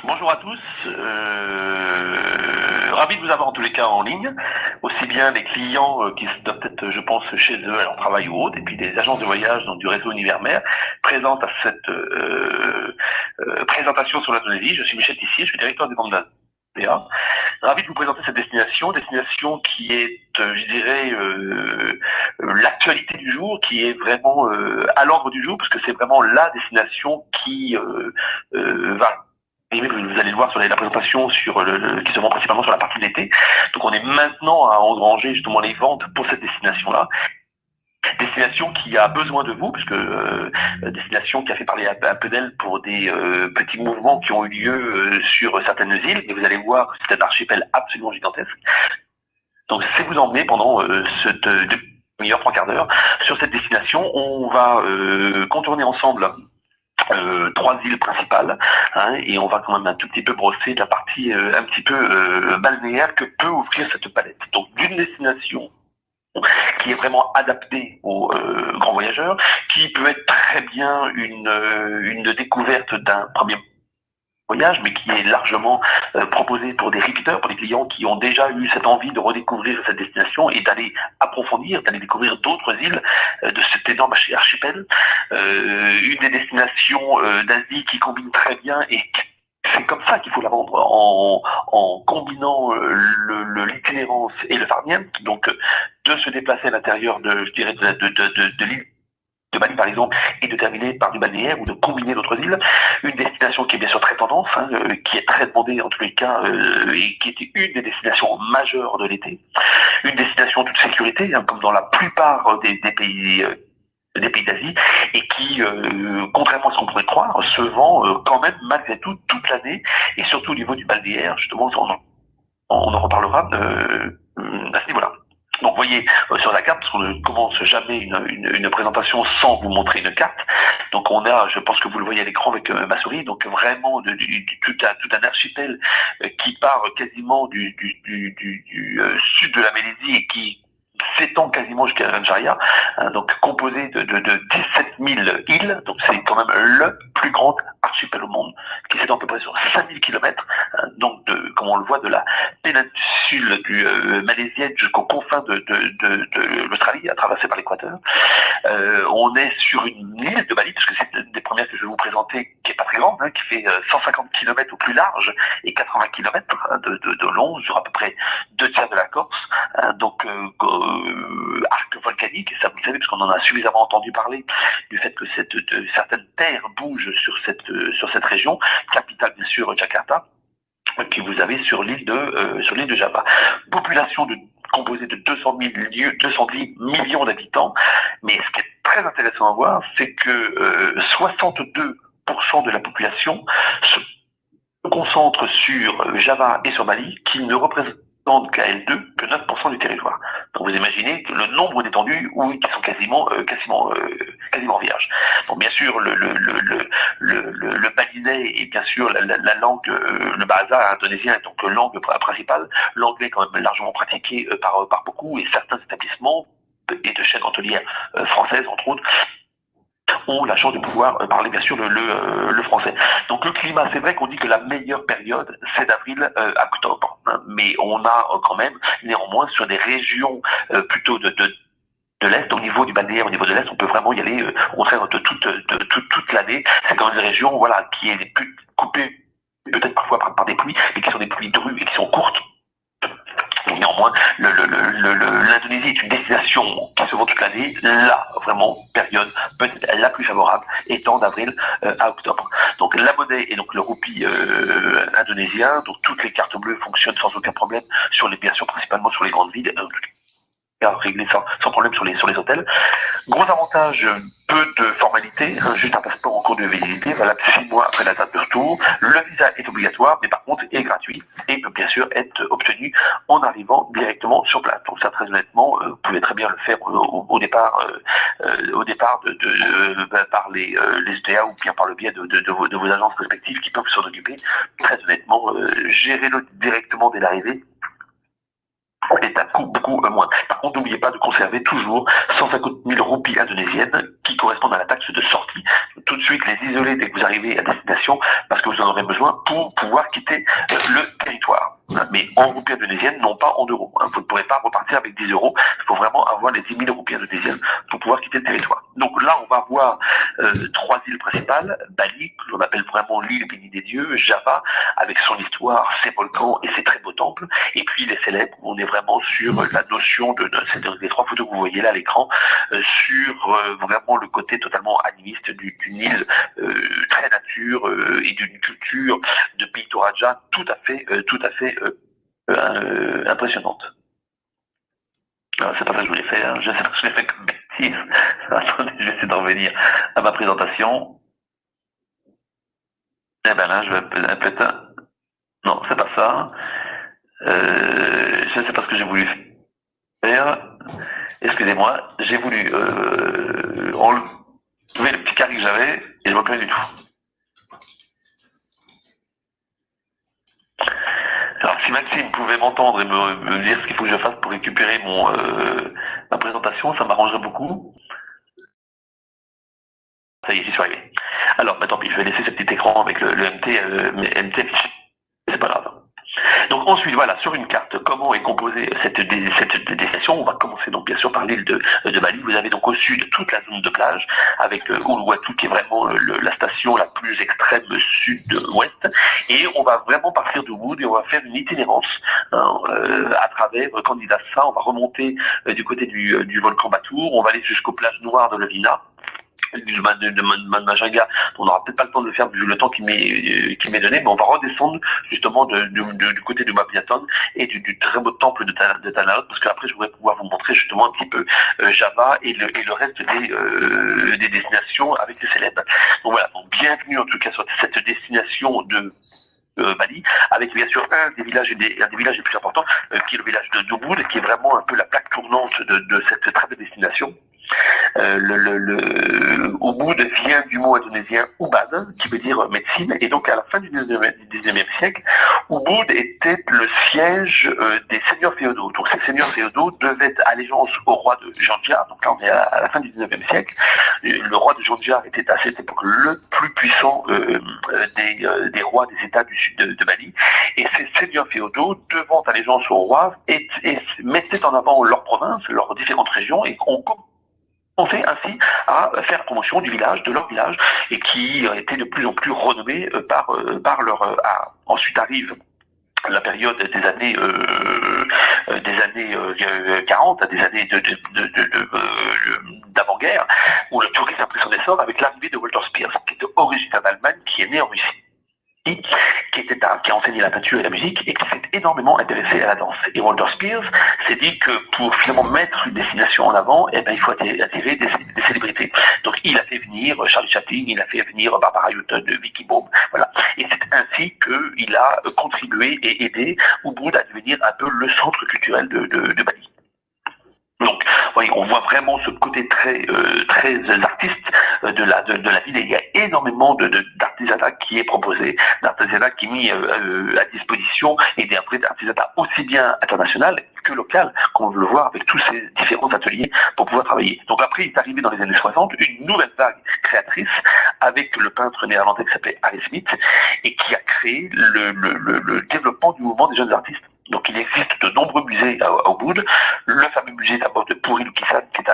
Bonjour à tous, ravi de vous avoir en tous les cas en ligne, aussi bien des clients qui doivent être, je pense, chez eux à leur travail ou autre, et puis des agences de voyage donc du réseau Univers-Mer présentes à cette présentation sur l'Indonésie. Je suis Michel Tissier, je suis directeur des ventes d'APA. Ravi de vous présenter cette destination qui est, je dirais, l'actualité du jour, qui est vraiment à l'ordre du jour, parce que c'est vraiment la destination qui va. Vous allez le voir sur la présentation qui se vend principalement sur la partie de l'été. Donc on est maintenant à engranger justement les ventes pour cette destination-là. Destination qui a besoin de vous, puisque destination qui a fait parler un peu d'elle pour des petits mouvements qui ont eu lieu sur certaines îles. Et vous allez voir que c'est un archipel absolument gigantesque. Donc c'est vous emmener pendant cette demi-heure, trois quarts d'heure sur cette destination. On va contourner ensemble trois îles principales, hein, et on va quand même un tout petit peu brosser de la partie un petit peu balnéaire que peut offrir cette palette. Donc d'une destination qui est vraiment adaptée aux grands voyageurs, qui peut être très bien une découverte d'un premier voyage, mais qui est largement proposé pour des repeaters, pour des clients qui ont déjà eu cette envie de redécouvrir cette destination et d'aller approfondir, d'aller découvrir d'autres îles de cet énorme archipel. Une des destinations d'Asie qui combine très bien et c'est comme ça qu'il faut la vendre, en combinant l'itinérance et le farniente, donc de se déplacer à l'intérieur de, je dirais, de l'île de Bali par exemple, et de terminer par du balnéaire ou de combiner d'autres îles. Une destination qui est bien sûr très tendance, hein, qui est très demandée en tous les cas, et qui était une des destinations majeures de l'été. Une destination en toute sécurité, hein, comme dans la plupart des pays d'Asie, et qui, contrairement à ce qu'on pourrait croire, se vend quand même malgré tout toute l'année, et surtout au niveau du balnéaire, justement, on en reparlera à ce niveau-là. Donc, vous voyez sur la carte, parce qu'on ne commence jamais une présentation sans vous montrer une carte. Donc, on a, je pense que vous le voyez à l'écran avec ma souris, donc vraiment tout un archipel qui part quasiment du sud de la Malaisie et qui s'étend quasiment jusqu'à Ranjaya, donc composé de 17 000 îles, donc c'est quand même le plus grand archipel au monde, qui s'étend à peu près sur 5 000 kilomètres, donc comme on le voit de la péninsule malaisienne jusqu'aux confins de l'Australie, à traverser par l'équateur. On est sur une île de Bali, parce que c'est une des premières que je vais vous présenter, qui est pas très grande, hein, qui fait 150 km au plus large et 80 km de long, sur à peu près 2 tiers de la Corse, hein, donc arc volcanique, et ça vous le savez, parce qu'on en a suffisamment entendu parler du fait que certaines terres bougent sur cette région, capitale bien sûr Jakarta, que vous avez sur l'île de Java. Population composée de 210 millions d'habitants, mais ce qui est très intéressant à voir, c'est que 62% de la population se concentre sur Java et sur Bali, qui ne représentent qu'à L2 que 9% du territoire. Donc vous imaginez que le nombre d'étendues qui sont quasiment vierges. Donc bien sûr le balinais et bien sûr la langue, le bahasa indonésien est donc langue principale. L'anglais est quand même largement pratiqué par beaucoup, et certains établissements et de chaînes hôtelières françaises entre autres ont la chance de pouvoir parler bien sûr le français. Donc le climat, c'est vrai qu'on dit que la meilleure période, c'est d'avril à octobre, hein, mais on a quand même néanmoins sur des régions plutôt de l'Est, au niveau du balnéaire, au niveau de l'Est, on peut vraiment y aller au contraire de toute l'année. C'est quand même une région voilà, qui est plus coupée peut-être parfois par des pluies, mais qui sont des pluies drues et qui sont courtes. Néanmoins, l'Indonésie est une destination qui se vend toute l'année. La vraiment période peut-être la plus favorable étant d'avril à octobre. Donc la monnaie et donc le roupie indonésien. Donc toutes les cartes bleues fonctionnent sans aucun problème bien sûr principalement sur les grandes villes. Réglé sans problème sur les hôtels. Gros avantage, peu de formalités, hein, juste un passeport en cours de validité, valable 6 mois après la date de retour. Le visa est obligatoire, mais par contre est gratuit et peut bien sûr être obtenu en arrivant directement sur place. Donc ça, très honnêtement, vous pouvez très bien le faire au départ par les ETA ou bien par le biais de vos agences respectives qui peuvent s'en occuper. Très honnêtement, gérez-le directement dès l'arrivée est à coût beaucoup moins. Par contre, n'oubliez pas de conserver toujours 150 000 roupies indonésiennes qui correspondent à la taxe de sortie. Tout de suite les isoler dès que vous arrivez à destination parce que vous en aurez besoin pour pouvoir quitter le territoire. Mais en roupies indonésiennes, non pas en euros. Vous ne pourrez pas repartir avec 10 euros. Il faut vraiment avoir les 10 000 roupies indonésiennes pour pouvoir quitter le territoire. Donc là, on va voir 3 îles principales. Bali, que l'on appelle vraiment l'île bénie des dieux. Java, avec son histoire, ses volcans et ses très beaux temples. Et puis les célèbres, on est vraiment sur la notion c'est les 3 photos que vous voyez là à l'écran, sur vraiment le côté totalement animiste d'une île très nature et d'une culture de pays Toraja tout à fait impressionnante. Alors, c'est pas ça que je voulais faire, je sais pas ce que je l'ai fait comme bêtise. Attendez, je vais essayer de revenir à ma présentation. Eh ben là, je vais peut-être... Non, c'est pas ça. Je sais pas ce que j'ai voulu faire. Excusez-moi, j'ai voulu enlever le petit carré que j'avais et je ne vois plus rien du tout. Alors si Maxime pouvait m'entendre et me dire ce qu'il faut que je fasse pour récupérer ma présentation, ça m'arrangerait beaucoup. Ça y est, j'y suis arrivé. Alors, bah, tant pis, je vais laisser ce petit écran avec le MT affiché. C'est pas grave. Donc ensuite, voilà, sur une carte, comment est composée cette destination. On va commencer donc bien sûr par l'île de Bali. Vous avez donc au sud toute la zone de plage, avec Uluwatu qui est vraiment la station la plus extrême sud-ouest. Et on va vraiment partir d'Ubud et on va faire une itinérance à travers Candidassa. On va remonter du côté du volcan Batour. On va aller jusqu'aux plages noires de Lovina, de Manjanga. On n'aura peut-être pas le temps de le faire vu le temps qui m'est donné, mais on va redescendre justement du côté de Mabiaton et du très beau temple de Tanaot, parce qu'après je voudrais pouvoir vous montrer justement un petit peu Java et le reste des destinations avec les célèbres. Donc voilà, donc bienvenue en tout cas sur cette destination de Bali, avec bien sûr un des villages les plus importants, qui est le village de Ubud, qui est vraiment un peu la plaque tournante de cette très belle destination. Ubud vient du mot indonésien Ubad, qui veut dire médecine, et donc à la fin du 19e siècle, Ubud était le siège des seigneurs féodaux. Donc ces seigneurs féodaux devaient allégeance au roi de Jandia, donc là on est à la fin du 19e siècle. Le roi de Jandia était à cette époque le plus puissant des rois des États du sud de Bali, et ces seigneurs féodaux, devant allégeance au roi, et mettaient en avant leur province, leurs différentes régions, et on commençait ainsi à faire promotion du village, de leur village, et qui était de plus en plus renommé par leur art. Ensuite arrive la période des années 40, des années d'avant-guerre, où le tourisme a pris son essor avec l'arrivée de Walter Spears, qui est originaire d'Allemagne, qui est né en Russie, qui a enseigné la peinture et la musique et qui s'est énormément intéressé à la danse. Et Walter Spears s'est dit que pour finalement mettre une destination en avant, eh ben, il faut attirer des célébrités. Donc il a fait venir Charlie Chaplin, il a fait venir Barbara Hutton, Vicky Baum, voilà. Et c'est ainsi qu'il a contribué et aidé Ubud à devenir un peu le centre culturel de Bali. Donc, voyez, on voit vraiment ce côté très artiste de la ville. Il y a énormément d'artisanat qui est proposé, d'artisanat qui est mis à disposition, et d'artisanat aussi bien international que local, comme on le voit avec tous ces différents ateliers pour pouvoir travailler. Donc après, il est arrivé dans les années 60 une nouvelle vague créatrice avec le peintre néerlandais qui s'appelait Harry Smith et qui a créé le développement du mouvement des jeunes artistes. Donc il existe de nombreux musées à Ubud. Le fameux musée d'abord de Puri Lukisan, qui est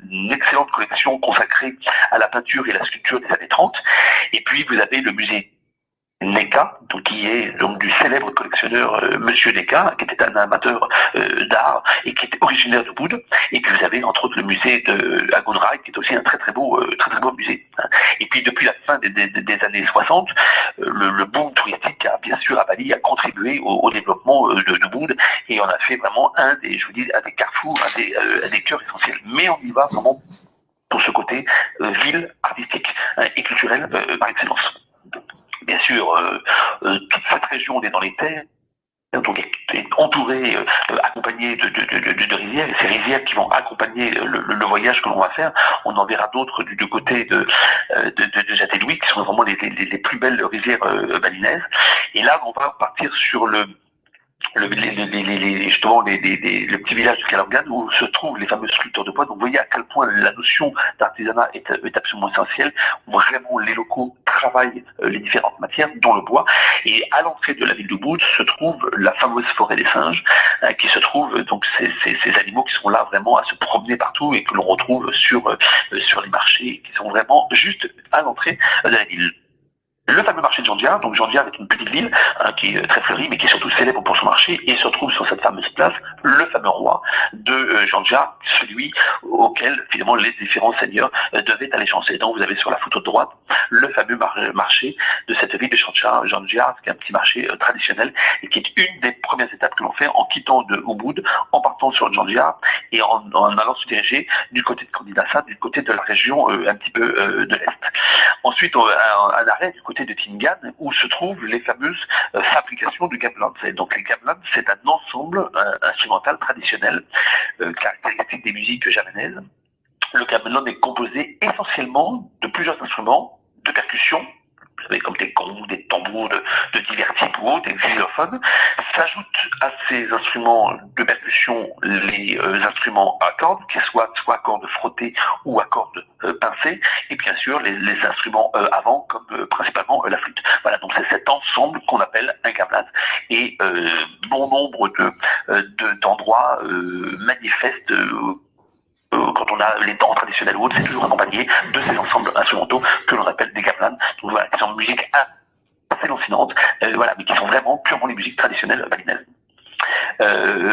une excellente collection consacrée à la peinture et la sculpture des années 30. Et puis vous avez le musée Neka, donc qui est donc du célèbre collectionneur Monsieur Neka, qui était un amateur d'art et qui était originaire de Ubud. Et puis vous avez entre autres le musée de Agunrai, qui est aussi un très très beau musée. Et puis depuis la fin des années 60, le boom touristique a bien sûr à Bali a contribué au développement de Ubud, et on a fait vraiment un des carrefours, un des cœurs essentiels. Mais on y va vraiment pour ce côté ville artistique et culturelle par excellence. Bien sûr, toute cette région est dans les terres, donc est entourée, accompagnée de rivières, et ces rivières qui vont accompagner le voyage que l'on va faire. On en verra d'autres du côté de Jatelui, qui sont vraiment les plus belles rivières balinaises. Et là, on va partir sur justement le petit village de Kalangan où se trouvent les fameux sculpteurs de bois. Donc vous voyez à quel point la notion d'artisanat est absolument essentielle, où vraiment les locaux travaillent les différentes matières, dont le bois. Et à l'entrée de la ville d'Ubud se trouve la fameuse forêt des singes, qui se trouve donc ces animaux qui sont là vraiment à se promener partout et que l'on retrouve sur les marchés, qui sont vraiment juste à l'entrée de la ville. Le fameux marché de Jandia, donc Jandia est une petite ville qui est très fleurie, mais qui est surtout célèbre pour son marché, et se trouve sur cette fameuse place le fameux roi de Jandia, celui auquel finalement les différents seigneurs devaient allégeancer. Donc vous avez sur la photo de droite le fameux marché de cette ville de Jandia, qui est un petit marché traditionnel, et qui est une des premières étapes que l'on fait en quittant de Ubud, en partant sur Jandia, et en allant se diriger du côté de Kandilassa, du côté de la région un petit peu de l'Est. Ensuite, un arrêt du côté de Tingan, où se trouvent les fameuses fabrications de gamelans. Donc les gamelans, c'est un ensemble instrumental traditionnel caractéristique des musiques javanaises. Le gamelan est composé essentiellement de plusieurs instruments de percussion, vous savez, comme des congs, des tambours de divers types ou des xylophones. S'ajoutent à ces instruments de percussion les instruments à cordes, qui soient soit à cordes frottées ou à cordes pincées, et bien sûr les instruments avant, comme principalement la flûte. Voilà, donc c'est cet ensemble qu'on appelle un gamelan. Et bon nombre d'endroits manifestent quand on a les danses traditionnelles ou autres, c'est toujours accompagné de ces ensembles instrumentaux que l'on appelle des gamelans. Donc voilà, qui sont de musique assez lancinante, voilà, mais qui sont vraiment purement les musiques traditionnelles balinaises.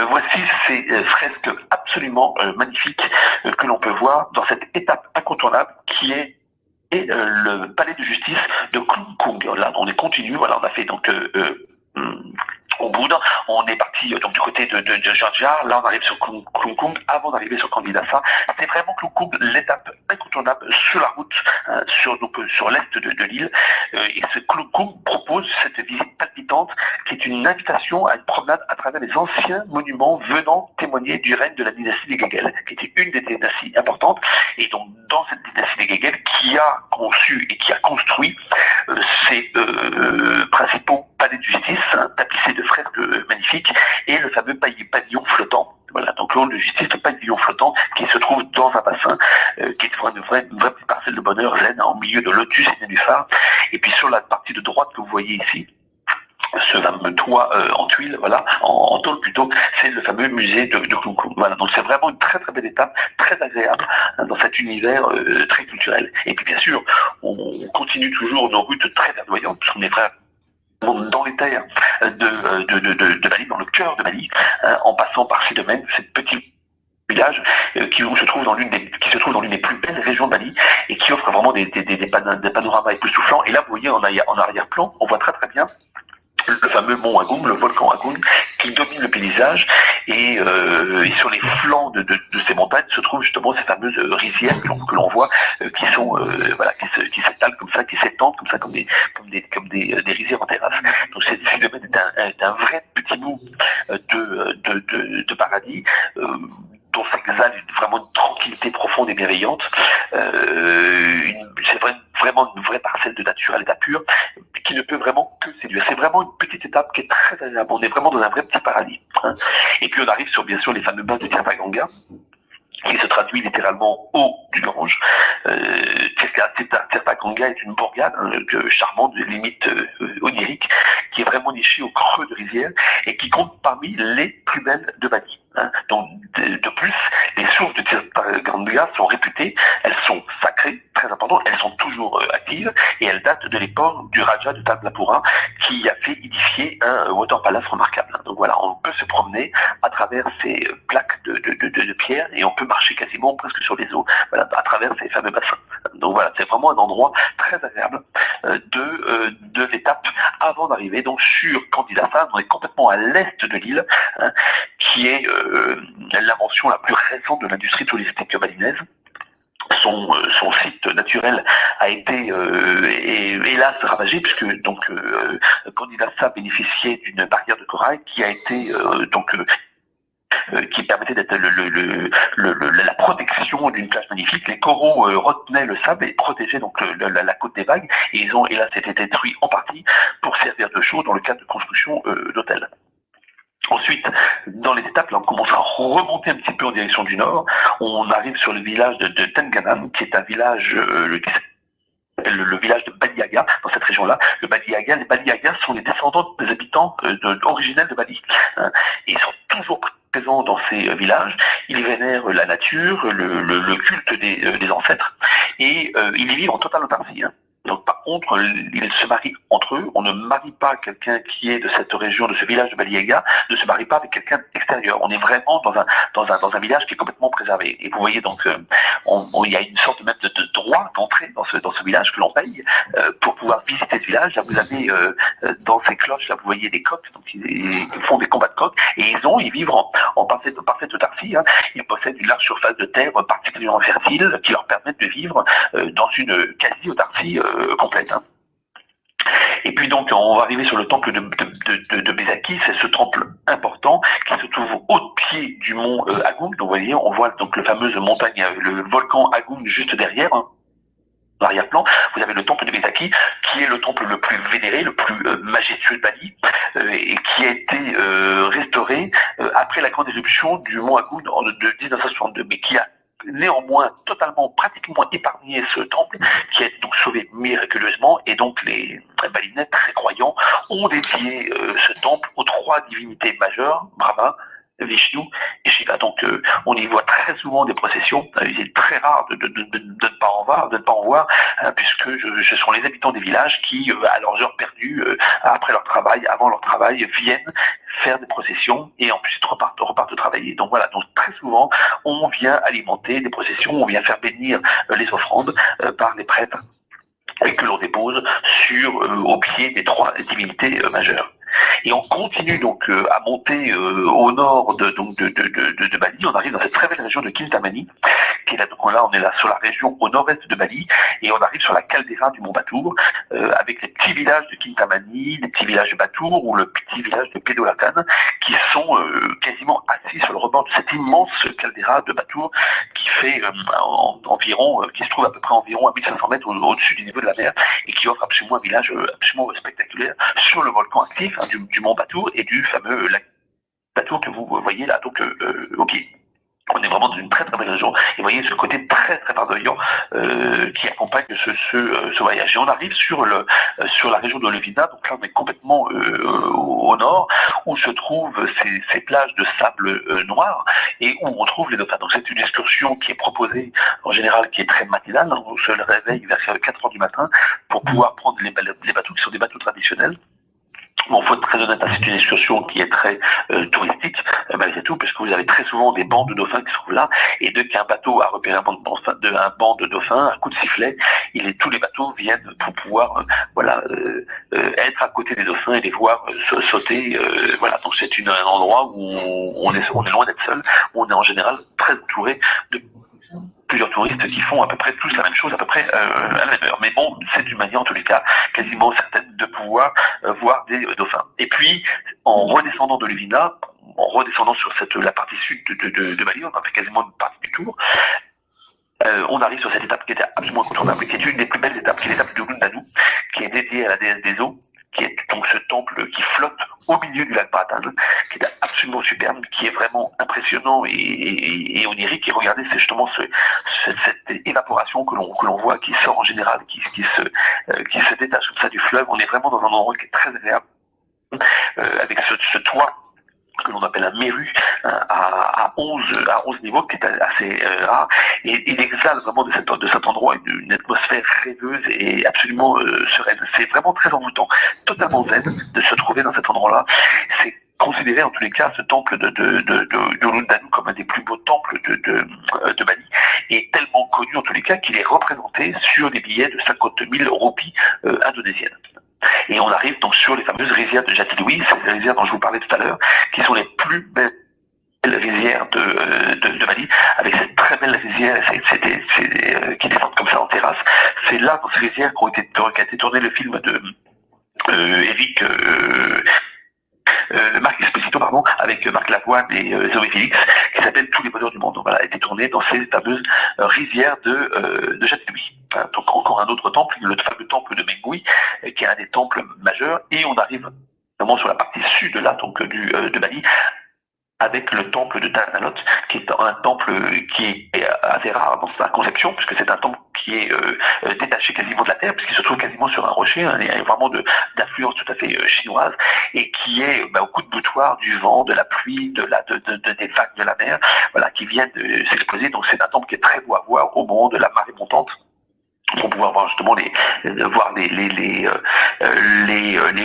Voici ces fresques absolument magnifiques que l'on peut voir dans cette étape incontournable qui est le palais de justice de Klung Kung. Là, on est continu, voilà, on a fait donc au bout, on est parti donc du côté de Georgia, là on arrive sur Klung Kung avant d'arriver sur Kandilassa. C'est vraiment Klung Kung l'étape incontournable sur la route, sur l'est de l'île. Et ce Klung Kung propose cette visite palpitante qui est une invitation à une promenade à travers les anciens monuments venant témoigner du règne de la dynastie des Gégel, qui était une des dynasties importantes. Et donc dans cette dynastie des Gégel, qui a conçu et qui a construit ces principaux palais de justice, tapissés de fresques magnifiques, et le fameux pavillon flottant. Voilà, donc l'eau de justice, le pavillon flottant qui se trouve dans un bassin, qui est une vraie petite parcelle de bonheur zen, en milieu de lotus et nénuphars. Et puis sur la partie de droite que vous voyez ici, ce fameux toit en tuiles, voilà, en tôle plutôt, c'est le fameux musée de Klung Kung. Voilà, donc c'est vraiment une très très belle étape, très agréable dans cet univers très culturel. Et puis bien sûr, on continue toujours nos routes très verdoyantes, puisqu'on est vraiment dans les terres de Bali, dans le cœur de Bali, en passant par ces domaines, ces petits village qui se trouve dans l'une des plus belles régions de Bali et qui offre vraiment des panoramas époustouflants. Et là, vous voyez en arrière-plan, on voit très très bien le fameux mont Agung, le volcan Agung, qui domine le paysage, et sur les flancs de ces montagnes se trouvent justement ces fameuses rizières que l'on voit, qui sont voilà, qui s'étalent comme ça, qui s'étendent comme ça, comme des rizières en terrasse. Donc ce domaine est un vrai petit bout de paradis. Dont s'exhale vraiment une tranquillité profonde et bienveillante. C'est vraiment une vraie parcelle de nature à l'état pur, qui ne peut vraiment que séduire. C'est vraiment une petite étape qui est très agréable. On est vraiment dans un vrai petit paradis. Hein. Et puis on arrive sur, bien sûr, les fameux bains de Tirpaganga, qui se traduit littéralement eau du Gange. Tirpaganga est une bourgade charmante, de limite onirique, qui est vraiment nichée au creux de rizière et qui compte parmi les plus belles de Bali. Hein. Donc, de plus, les sources de Tirpaganga sont réputées, elles sont sacrées, très importantes, elles sont toujours actives et elles datent de l'époque du Raja de Tamlapura qui a fait édifier un water palace remarquable. Donc voilà, on peut se promener à travers ces plaques de pierre et on peut marcher quasiment presque sur les eaux, voilà, à travers ces fameux bassins. Donc voilà, c'est vraiment un endroit très agréable de l'étape avant d'arriver donc sur Kandilassa. On est complètement à l'est de l'île, hein, qui est l'invention la plus récente de l'industrie touristique balinaise. Son site naturel a été hélas ravagé puisque donc Kandilassa bénéficiait d'une barrière de corail qui a été qui permettait d'être la protection d'une plage magnifique. Les coraux retenaient le sable et protégeaient donc la côte des vagues, et ils ont hélas été détruits en partie pour servir de chaux dans le cadre de construction d'hôtels. Ensuite, dans les étapes, là, on commence à remonter un petit peu en direction du nord. On arrive sur le village de Tenganan, qui est un village le village de Bali Yaga, dans cette région-là. Les Bali Yaga sont les descendants des habitants originels de Bali. Hein, et ils sont toujours présents dans ces villages. Ils vénèrent la nature, le culte des ancêtres, et ils y vivent en totale autarcie. Hein. Donc par contre, ils se marient entre eux. On ne marie pas quelqu'un qui est de cette région, de ce village de Bali Yaga, ne se marie pas avec quelqu'un extérieur. On est vraiment dans un village qui est complètement préservé. Et vous voyez donc, il y a une sorte même de droit d'entrée dans ce village que l'on paye pour pouvoir visiter ce village. Là, vous avez dans ces cloches, là, vous voyez des coqs, donc ils font des combats de coqs, et ils vivent en parfaite autarcie. Hein. Ils possèdent une large surface de terre particulièrement fertile qui leur permettent de vivre dans une quasi-autarcie complète. Hein. Et puis donc, on va arriver sur le temple de Bezaki. C'est ce temple important qui se trouve au pied du mont Agung. Donc, vous voyez, on voit donc le fameuse montagne, le volcan Agung juste derrière. Hein. L'arrière-plan, vous avez le temple de Bezaki, qui est le temple le plus vénéré, le plus majestueux de Bali, et qui a été restauré après la grande éruption du mont Agung de 1962, mais qui a néanmoins totalement, pratiquement épargné ce temple, qui a été donc sauvé miraculeusement, et donc les Balinais très croyants ont dédié ce temple aux trois divinités majeures, Brahma, Vishnu et Shiva. Donc on y voit très souvent des processions. Il est très rare de ne pas en voir, puisque ce sont les habitants des villages qui, à leurs heures perdues, après leur travail, avant leur travail, viennent faire des processions et ensuite repartent travailler. Donc voilà, donc très souvent on vient alimenter des processions, on vient faire bénir les offrandes par les prêtres et que l'on dépose au pied des trois divinités majeures. Et on continue donc à monter au nord de Bali. On arrive dans cette très belle région de Kintamani, qui est là, donc là on est là sur la région au nord-est de Bali, et on arrive sur la caldeira du mont Batur, avec les petits villages de Kintamani, les petits villages de Batur ou le petit village de Pedolakan, qui sont quasiment assis sur le rebord de cette immense caldeira de Batur, qui fait environ, qui se trouve à peu près environ à 1500 mètres au-dessus du niveau de la mer, et qui offre absolument un village absolument spectaculaire sur le volcan actif, hein, du mont Batur et du fameux lac Batur que vous voyez là, donc au pied. On est vraiment dans une très très belle région, et vous voyez ce côté très très verdoyant qui accompagne ce voyage. Et on arrive sur la région de Levina, donc là on est complètement au nord, où se trouvent ces plages de sable noir, et où on trouve les dauphins. Donc c'est une excursion qui est proposée en général, qui est très matinale. On se réveille vers 4h du matin pour pouvoir prendre les bateaux qui sont des bateaux traditionnels. Bon, faut être très honnête, c'est une excursion qui est très touristique, malgré tout, puisque vous avez très souvent des bancs de dauphins qui se trouvent là, et dès qu'un bateau a repéré un banc de dauphins, un coup de sifflet, tous les bateaux viennent pour pouvoir être à côté des dauphins et les voir sauter. Voilà, donc c'est un endroit où on est loin d'être seul, où on est en général très entouré de plusieurs touristes qui font à peu près tous la même chose, à peu près à la même heure. Mais bon, c'est une manière en tous les cas quasiment certaine de pouvoir voir des dauphins. Et puis, en redescendant de Levina, en redescendant sur la partie sud de Bali, on a fait quasiment une partie du tour, on arrive sur cette étape qui était absolument incontournable, qui est une des plus belles étapes, qui est l'étape de Lundanu, qui est dédiée à la déesse des eaux, qui est donc ce temple qui flotte au milieu du lac Baratan, qui est absolument superbe, qui est vraiment impressionnant et onirique. Et regardez, c'est justement cette évaporation que l'on voit, qui sort en général, qui se détache comme ça du fleuve. On est vraiment dans un endroit qui est très agréable, avec ce toit que l'on appelle un méru, à 11 niveaux, qui est assez rare, et il exhale vraiment de cet endroit une atmosphère rêveuse et absolument sereine. C'est vraiment très envoûtant, totalement zen de se trouver dans cet endroit-là. C'est considéré en tous les cas, ce temple de Lundanu comme un des plus beaux temples de Bali, et tellement connu en tous les cas qu'il est représenté sur des billets de 50 000 roupies indonésiennes. Et on arrive donc sur les fameuses rizières de Jatiluwih, ces rizières dont je vous parlais tout à l'heure, qui sont les plus belles rizières de Bali, avec cette très belle rizière qui descendent comme ça en terrasse. C'est là, dans ces rizières, qu'a été tourné le film de Eric Marc Esposito, avec Marc Lavoine et Zoé Félix, qui s'appelle Tous les bonheurs du monde. Donc voilà, a été tourné dans ces fameuses rizières de Jatiluwih. Donc encore un autre temple, le fameux temple de Mengui, qui est un des temples majeurs, et on arrive notamment sur la partie sud là, donc de Bali, avec le temple de Tanalot, qui est un temple qui est assez rare dans sa conception, puisque c'est un temple qui est détaché quasiment de la terre, puisqu'il se trouve quasiment sur un rocher, hein, il y a vraiment d'influence tout à fait chinoise, et qui est au coup de boutoir du vent, de la pluie, des vagues de la mer, voilà, qui viennent s'exploser. Donc c'est un temple qui est très beau à voir au moment de la marée montante, pour pouvoir voir justement les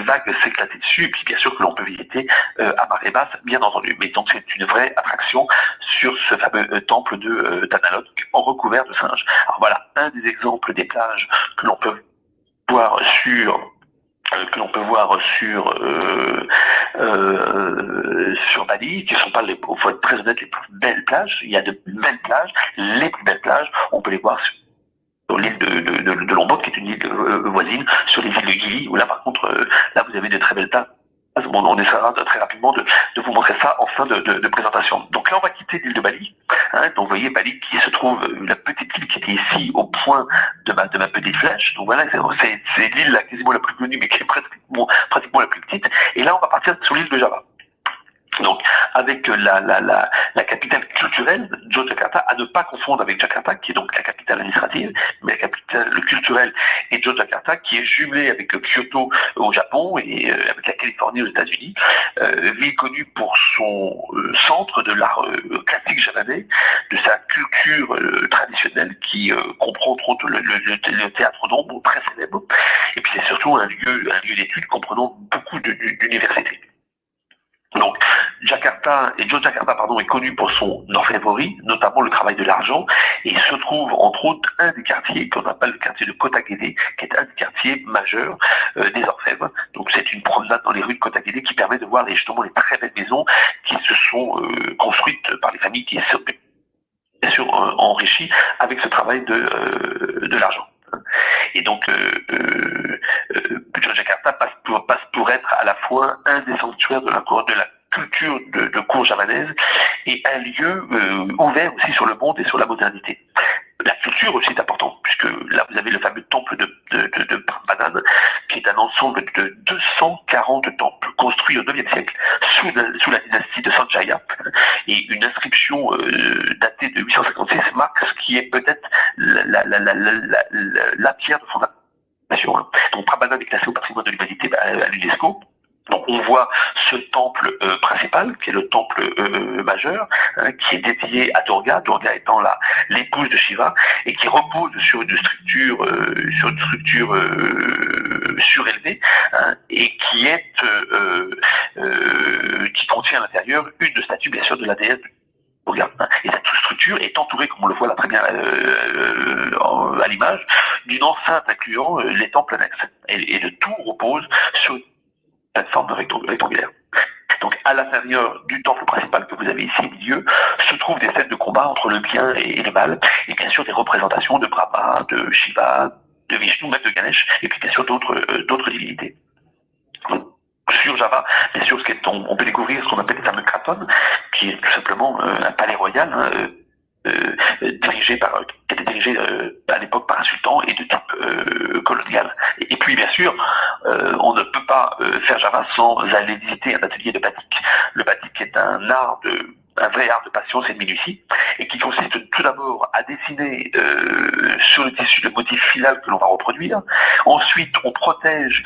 vagues s'éclater dessus, et puis bien sûr que l'on peut visiter à marée basse, bien entendu. Mais donc c'est une vraie attraction sur ce fameux temple de Tanalot en recouvert de singes. Alors voilà, un des exemples des plages que l'on peut voir sur Bali, qui ne sont pas, faut être très honnête, les plus belles plages. Il y a de belles plages, les plus belles plages, on peut les voir sur l'île de Lombok, qui est une île voisine, sur les îles de Gili, où là par contre, là vous avez de très belles plages. Bon, on essaiera très rapidement de vous montrer ça en fin de présentation. Donc là, on va quitter l'île de Bali. Hein, donc vous voyez, Bali qui se trouve, la petite île qui était ici au point de ma petite flèche. Donc voilà, c'est l'île quasiment la plus connue, mais qui est pratiquement la plus petite. Et là, on va partir sur l'île de Java. Donc, avec la capitale culturelle, Yogyakarta, à ne pas confondre avec Jakarta, qui est donc la capitale administrative, mais la capitale culturelle est Yogyakarta, qui est jumelée avec Kyoto au Japon et avec la Californie aux États-Unis, ville connue pour son centre de l'art classique javanais, de sa culture traditionnelle, qui comprend entre autres le théâtre d'ombre, très célèbre, et puis c'est surtout un lieu d'études comprenant beaucoup d'universités. Donc, Yogyakarta est connu pour son orfèvrerie, notamment le travail de l'argent, et il se trouve entre autres un des quartiers qu'on appelle le quartier de Kotagede, qui est un des quartiers majeurs des orfèvres. Donc, c'est une promenade dans les rues de Kotagede qui permet de voir justement les très belles maisons qui se sont construites par les familles qui sont bien sûr enrichies avec ce travail de l'argent. Et donc, Yogyakarta passe pour être à la fois un des sanctuaires de la culture de cour javanaise et un lieu ouvert aussi sur le monde et sur la modernité. La culture aussi est importante, puisque là vous avez le fameux temple de Prambanan, qui est un ensemble de 240 temples construits au IXe siècle sous la dynastie de Sanjaya, et une inscription datée de 856 marque ce qui est peut-être la pierre de fondation. Donc Prambanan est classé au patrimoine de l'humanité à l'UNESCO. Donc on voit ce temple principal, qui est le temple majeur, qui est dédié à Durga, Durga étant l'épouse de Shiva, et qui repose sur une structure surélevée, et qui contient à l'intérieur une statue bien sûr de la déesse Durga. Et cette structure est entourée, comme on le voit là très bien à l'image, d'une enceinte incluant les temples annexes. Et le tout repose sur plateforme rectangulaire. Donc à l'intérieur du temple principal que vous avez ici au milieu, se trouvent des scènes de combat entre le bien et le mal, et bien sûr des représentations de Brahma, de Shiva, de Vishnu, même de Ganesh, et puis bien sûr d'autres divinités. Sur Java, bien sûr, on peut découvrir ce qu'on appelle les fameux Kraton, qui est tout simplement un palais royal, qui était dirigé à l'époque par un sultan et de type colonial. Et puis bien sûr, on ne peut pas faire Java sans aller visiter un atelier de batik. Le batik est un vrai art de patience et de minutie, et qui consiste tout d'abord à dessiner sur le tissu le motif final que l'on va reproduire. Ensuite, on protège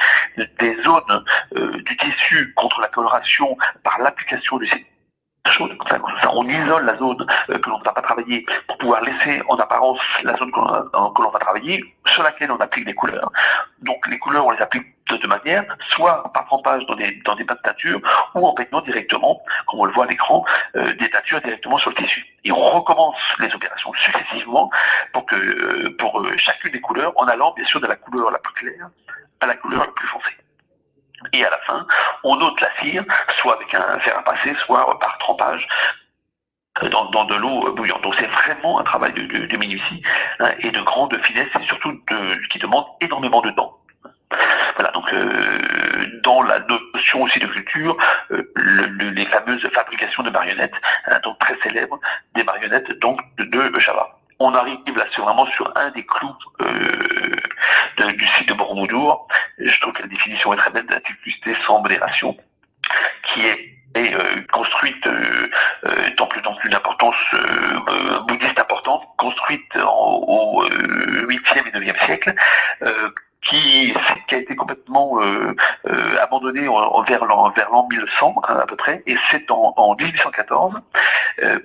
des zones du tissu contre la coloration par l'application du on isole la zone que l'on ne va pas travailler pour pouvoir laisser en apparence la zone que l'on va travailler, sur laquelle on applique des couleurs. Donc les couleurs, on les applique de deux manières, soit par trempage dans des bains de teinture, ou en peignant directement, comme on le voit à l'écran, des teintures directement sur le tissu. Et on recommence les opérations successivement pour chacune des couleurs, en allant bien sûr de la couleur la plus claire à la couleur la plus foncée. Et à la fin, on ôte la cire, soit avec un fer à passer, soit par trempage dans de l'eau bouillante. Donc c'est vraiment un travail de minutie et de grande finesse, et surtout qui demande énormément de temps. Voilà, donc dans la notion aussi de culture, les fameuses fabrications de marionnettes, donc très célèbres, des marionnettes donc de Java. On arrive là vraiment sur un des clous du site de Borobudur. Je trouve que la définition est très belle de la technicité sans modération, qui est construite dans une importance bouddhiste importante, construite au 8e et 9e siècle, qui a été complètement abandonnée vers l'an 1100 à peu près, et c'est en 1814,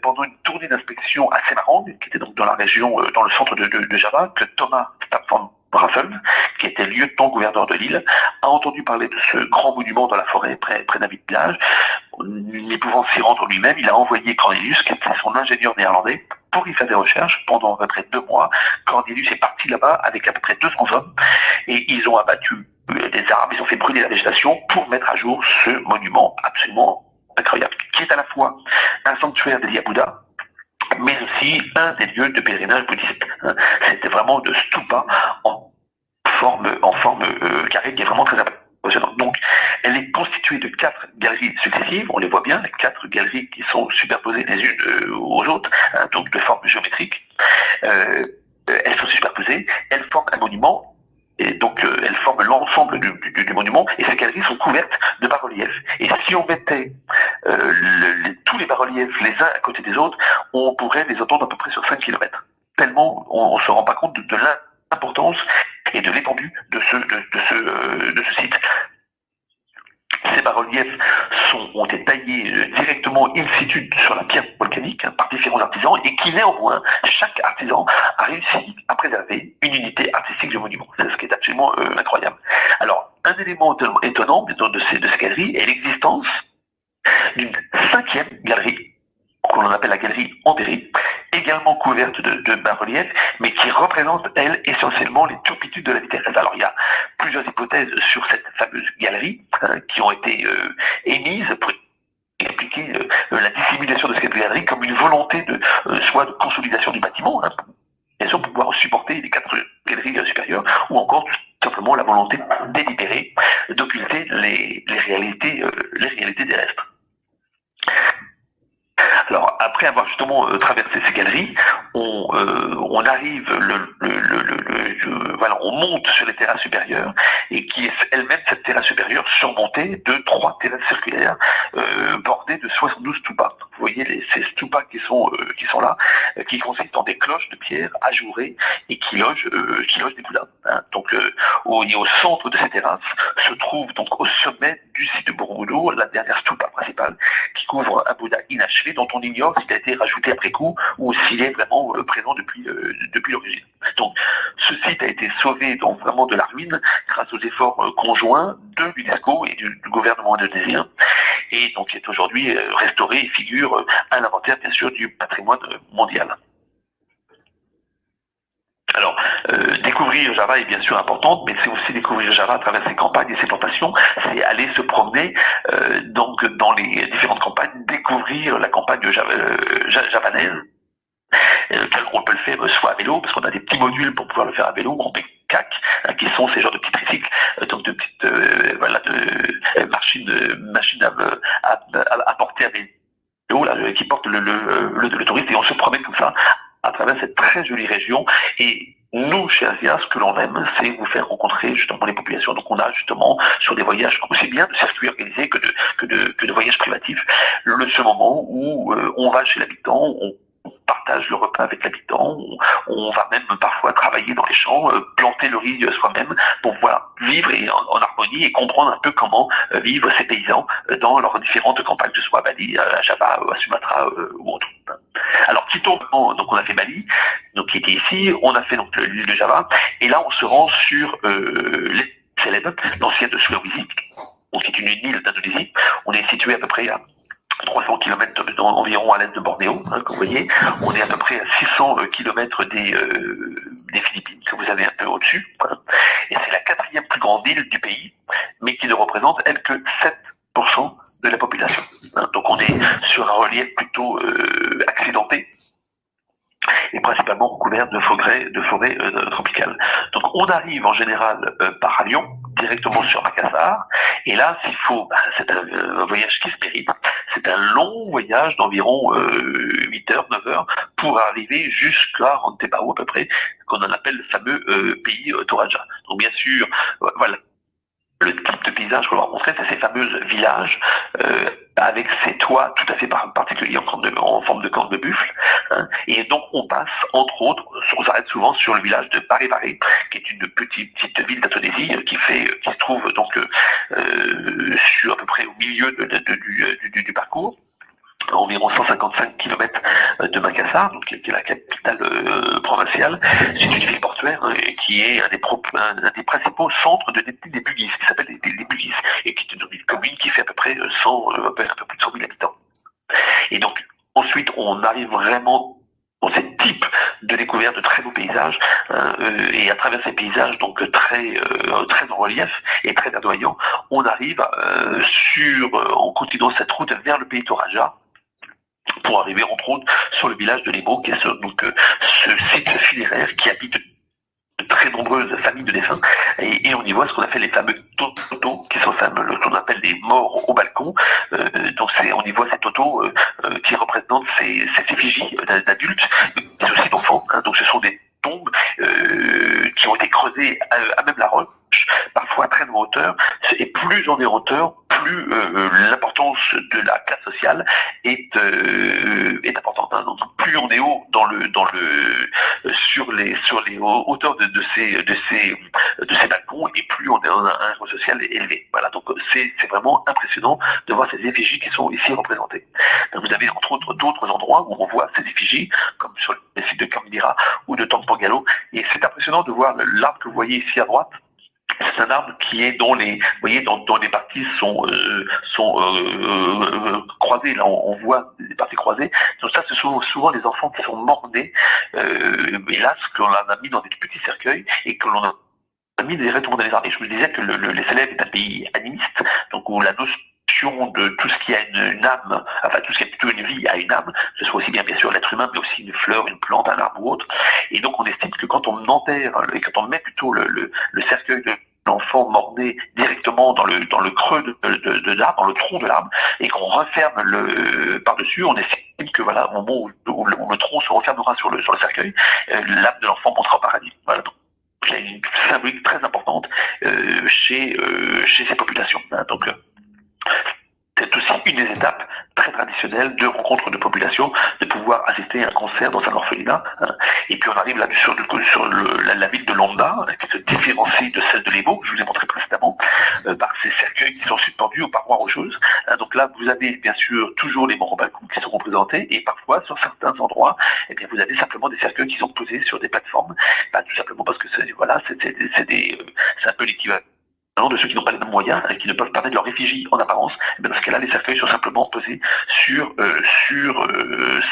pendant une tournée d'inspection à Semarang, qui était donc dans la région, dans le centre de Java, que Thomas Stafford Raffles, qui était lieutenant-gouverneur de l'île, a entendu parler de ce grand monument dans la forêt près d'un village. N'y pouvant s'y rendre lui-même, il a envoyé Cornelius, qui était son ingénieur néerlandais, pour y faire des recherches pendant à peu près 2 mois. Cornelius est parti là-bas avec à peu près 200 hommes, et ils ont abattu des arbres, ils ont fait brûler la végétation pour mettre à jour ce monument absolument incroyable, qui est à la fois un sanctuaire dédié à Bouddha, mais aussi un des lieux de pèlerinage bouddhiste. C'était vraiment de stupa en forme carrée, qui est vraiment très impressionnante. Donc, elle est constituée de 4 galeries successives, on les voit bien, les 4 galeries qui sont superposées les unes aux autres, donc de forme géométrique. Elles sont superposées, elles forment un monument, et donc elles forment l'ensemble du monument, et ces galeries sont couvertes de bas-reliefs. Et si on mettait tous les bas-reliefs les uns à côté des autres, on pourrait les entendre à peu près sur 5 km. Tellement on ne se rend pas compte de l'importance et de l'étendue de ce site. Ces bas-reliefs ont été taillés directement in situ sur la pierre volcanique par différents artisans, et qui néanmoins, chaque artisan a réussi à préserver une unité artistique du monument. C'est ce qui est absolument incroyable. Alors, un élément étonnant de ces galeries est l'existence d'une 5e galerie, qu'on appelle la galerie enterrée, également couverte de bas-reliefs, mais qui représente, elle, essentiellement les turpitudes de la vie terrestre. Alors, il y a plusieurs hypothèses sur cette fameuse galerie qui ont été émises pour expliquer la dissimulation de cette galerie comme une volonté soit de consolidation du bâtiment, bien sûr, pour pouvoir supporter les 4 galeries supérieures, ou encore tout simplement la volonté délibérée d'occulter les réalités terrestres. Alors, après avoir justement traversé ces galeries, on arrive, on monte sur les terrasses supérieures, et qui est elle-même, cette terrasse supérieure, surmontée de 3 terrasses circulaires bordées de 72 stupas. Vous voyez ces stupas qui sont là, qui consistent en des cloches de pierre ajourées et qui logent des Bouddhas. Donc, au centre de ces terrasses se trouve donc au sommet du site de Borobudur la dernière stupa principale, qui couvre un Bouddha inachevé dont on ignore s'il a été rajouté après coup ou s'il est vraiment présent depuis l'origine. Donc, ce site a été sauvé donc vraiment de la ruine grâce aux efforts conjoints de l'UNESCO et du gouvernement indonésien, et donc est aujourd'hui restauré et figure à l'inventaire, bien sûr, du patrimoine mondial. Alors, découvrir Java est bien sûr important, mais c'est aussi découvrir Java à travers ses campagnes et ses plantations. C'est aller se promener donc dans les différentes campagnes, découvrir la campagne javanaise. On peut le faire soit à vélo, parce qu'on a des petits modules pour pouvoir le faire à vélo, ou en BCAC, qui sont ces genres de petits tricycles, donc de petites machines à porter à vélo, là, qui portent le touriste, et on se promène comme ça à travers cette très jolie région. Et nous, chez Asia, ce que l'on aime, c'est vous faire rencontrer justement les populations. Donc on a justement, sur des voyages aussi bien de circuits organisés que de voyages privatifs, ce moment où on va chez l'habitant, on partage le repas avec l'habitant, on va même parfois travailler dans les champs, planter le riz soi-même pour pouvoir vivre en harmonie et comprendre un peu comment vivent ces paysans dans leurs différentes campagnes, que ce soit à Bali, à Java, à Sumatra ou autre. Alors, quittons, donc on a fait Bali, donc qui était ici, on a fait donc l'île de Java, et là on se rend sur l'île Célèbre, l'ancienne de Sulawesi, qui est une île d'Indonésie. On est situé à peu près à 300 km environ à l'est de Bornéo, comme vous voyez. On est à peu près à 600 km des Philippines, que vous avez un peu au-dessus. Et c'est la 4e plus grande île du pays, mais qui ne représente, elle, que 7% de la population. Donc on est sur un relief plutôt accidenté, et principalement couvert de forêts tropicales. Donc on arrive en général par avion, directement sur Makassar. Et là, s'il faut, c'est un voyage qui se mérite. C'est un long voyage d'environ 8 heures, 9 heures pour arriver jusqu'à Rantebao à peu près, qu'on en appelle le fameux pays Toraja. Donc bien sûr, voilà. Le type de paysage qu'on va rencontrer, c'est ces fameux villages avec ces toits tout à fait particuliers en forme de corne de buffle. Hein. Et donc on passe, entre autres, on s'arrête souvent sur le village de Paré-Paré, qui est une petite ville d'Indonésie qui se trouve donc sur à peu près au milieu du parcours, à environ 155 km de Makassar, donc qui est la capitale provinciale. C'est une ville portuaire qui est un des principaux centres de détenus des Bugis, qui s'appelle les Bugis, et qui est une commune qui fait à peu près un peu plus de 100 000 habitants. Et donc ensuite on arrive vraiment dans ce type de découverte de très beaux paysages, et à travers ces paysages donc très en relief et très verdoyants, on arrive en continuant cette route vers le pays Toraja, pour arriver entre autres sur le village de Lemo, qui est ce site funéraire qui habite de très nombreuses familles de défunts, et on y voit ce qu'on appelle les fameux totos, qui sont ce qu'on appelle des morts au balcon. Donc on y voit ces totos qui représentent ces effigies d'adultes, mais aussi d'enfants. Hein. Donc ce sont des tombes qui ont été creusées à même la roche, parfois à très longue hauteur, et plus on est en hauteur, plus l'importance de la classe sociale est importante. Hein. Donc plus on est haut sur les hauteurs de ces balcons, et plus on a un niveau social élevé. Voilà, donc c'est vraiment impressionnant de voir ces effigies qui sont ici représentées. Donc, vous avez entre autres d'autres endroits où on voit ces effigies, comme sur les sites de Camdira ou de Tampangalo, et c'est impressionnant de voir l'arbre que vous voyez ici à droite. C'est un arbre qui est dont les parties sont croisées. Là, on voit des parties croisées. Donc ça, ce sont souvent les enfants qui sont morts-nés, hélas, que l'on a mis dans des petits cercueils et que l'on a mis directement dans les arbres. Et je me disais que les Célèbes est un pays animiste, donc où la notion de tout ce qui a une âme, enfin tout ce qui a plutôt une vie a une âme, que ce soit aussi bien sûr l'être humain, mais aussi une fleur, une plante, un arbre ou autre. Et donc on estime que quand on enterre, et quand on met plutôt le cercueil de l'enfant mort-né directement dans le creux de l'arbre, dans le tronc de l'arbre, et qu'on referme par-dessus, on estime que voilà, au moment où le tronc se refermera sur le cercueil, l'âme de l'enfant montera au paradis. Voilà. Donc, il y a une symbolique très importante chez ces populations. Hein. Donc, c'est aussi une des étapes très traditionnelles de rencontre de population, de pouvoir assister à un concert dans un orphelinat. Hein. Et puis on arrive là sur la ville de Londa, qui se différencie de celle de Lemo, que je vous ai montré précédemment, par ces cercueils qui sont suspendus aux parois rocheuses. Hein. Donc là, vous avez bien sûr toujours les morts au balcon qui sont représentés, et parfois, sur certains endroits, eh bien, vous avez simplement des cercueils qui sont posés sur des plateformes, tout simplement parce que c'est un peu l'équivalent de ceux qui n'ont pas les mêmes moyens et qui ne peuvent pas mettre leur effigie en apparence. Dans ce cas-là, les cercueils sont simplement posés sur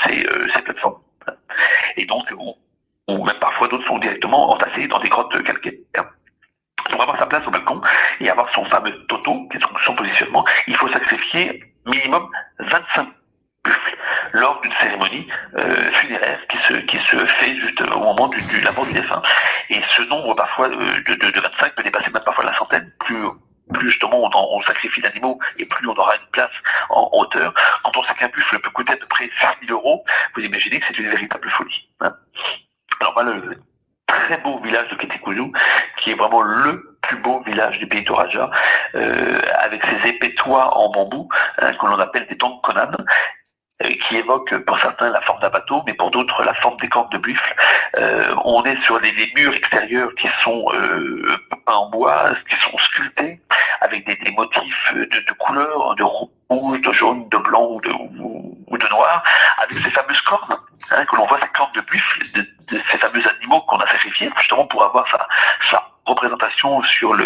ces plateformes. Et donc, ou même parfois d'autres sont directement entassés dans des grottes calcaires. Pour avoir sa place au balcon et avoir son fameux toto, qui est son positionnement, il faut sacrifier minimum 25 buffles lors d'une cérémonie funéraire qui se fait juste au moment de la mort du défunt. Et ce nombre parfois de 25 peut dépasser même parfois la centaine, plus justement on sacrifie d'animaux et plus on aura une place en hauteur. Quand on sait qu'un buffle peut coûter à peu près 5 000 €, vous imaginez que c'est une véritable folie. Hein. Alors voilà le très beau village de Kétékouzou, qui est vraiment le plus beau village du pays Toraja, avec ses épais toits en bambou, que l'on appelle des tentes Conan, qui évoque pour certains la forme d'un bateau, mais pour d'autres la forme des cornes de buffle. On est sur des murs extérieurs qui sont peints en bois, qui sont sculptés, avec des motifs de couleurs, de rouge, de jaune, de blanc ou de noir, avec ces fameuses cornes, que l'on voit, ces cornes de buffle, de ces fameux animaux qu'on a sacrifiés, justement pour avoir sa représentation sur le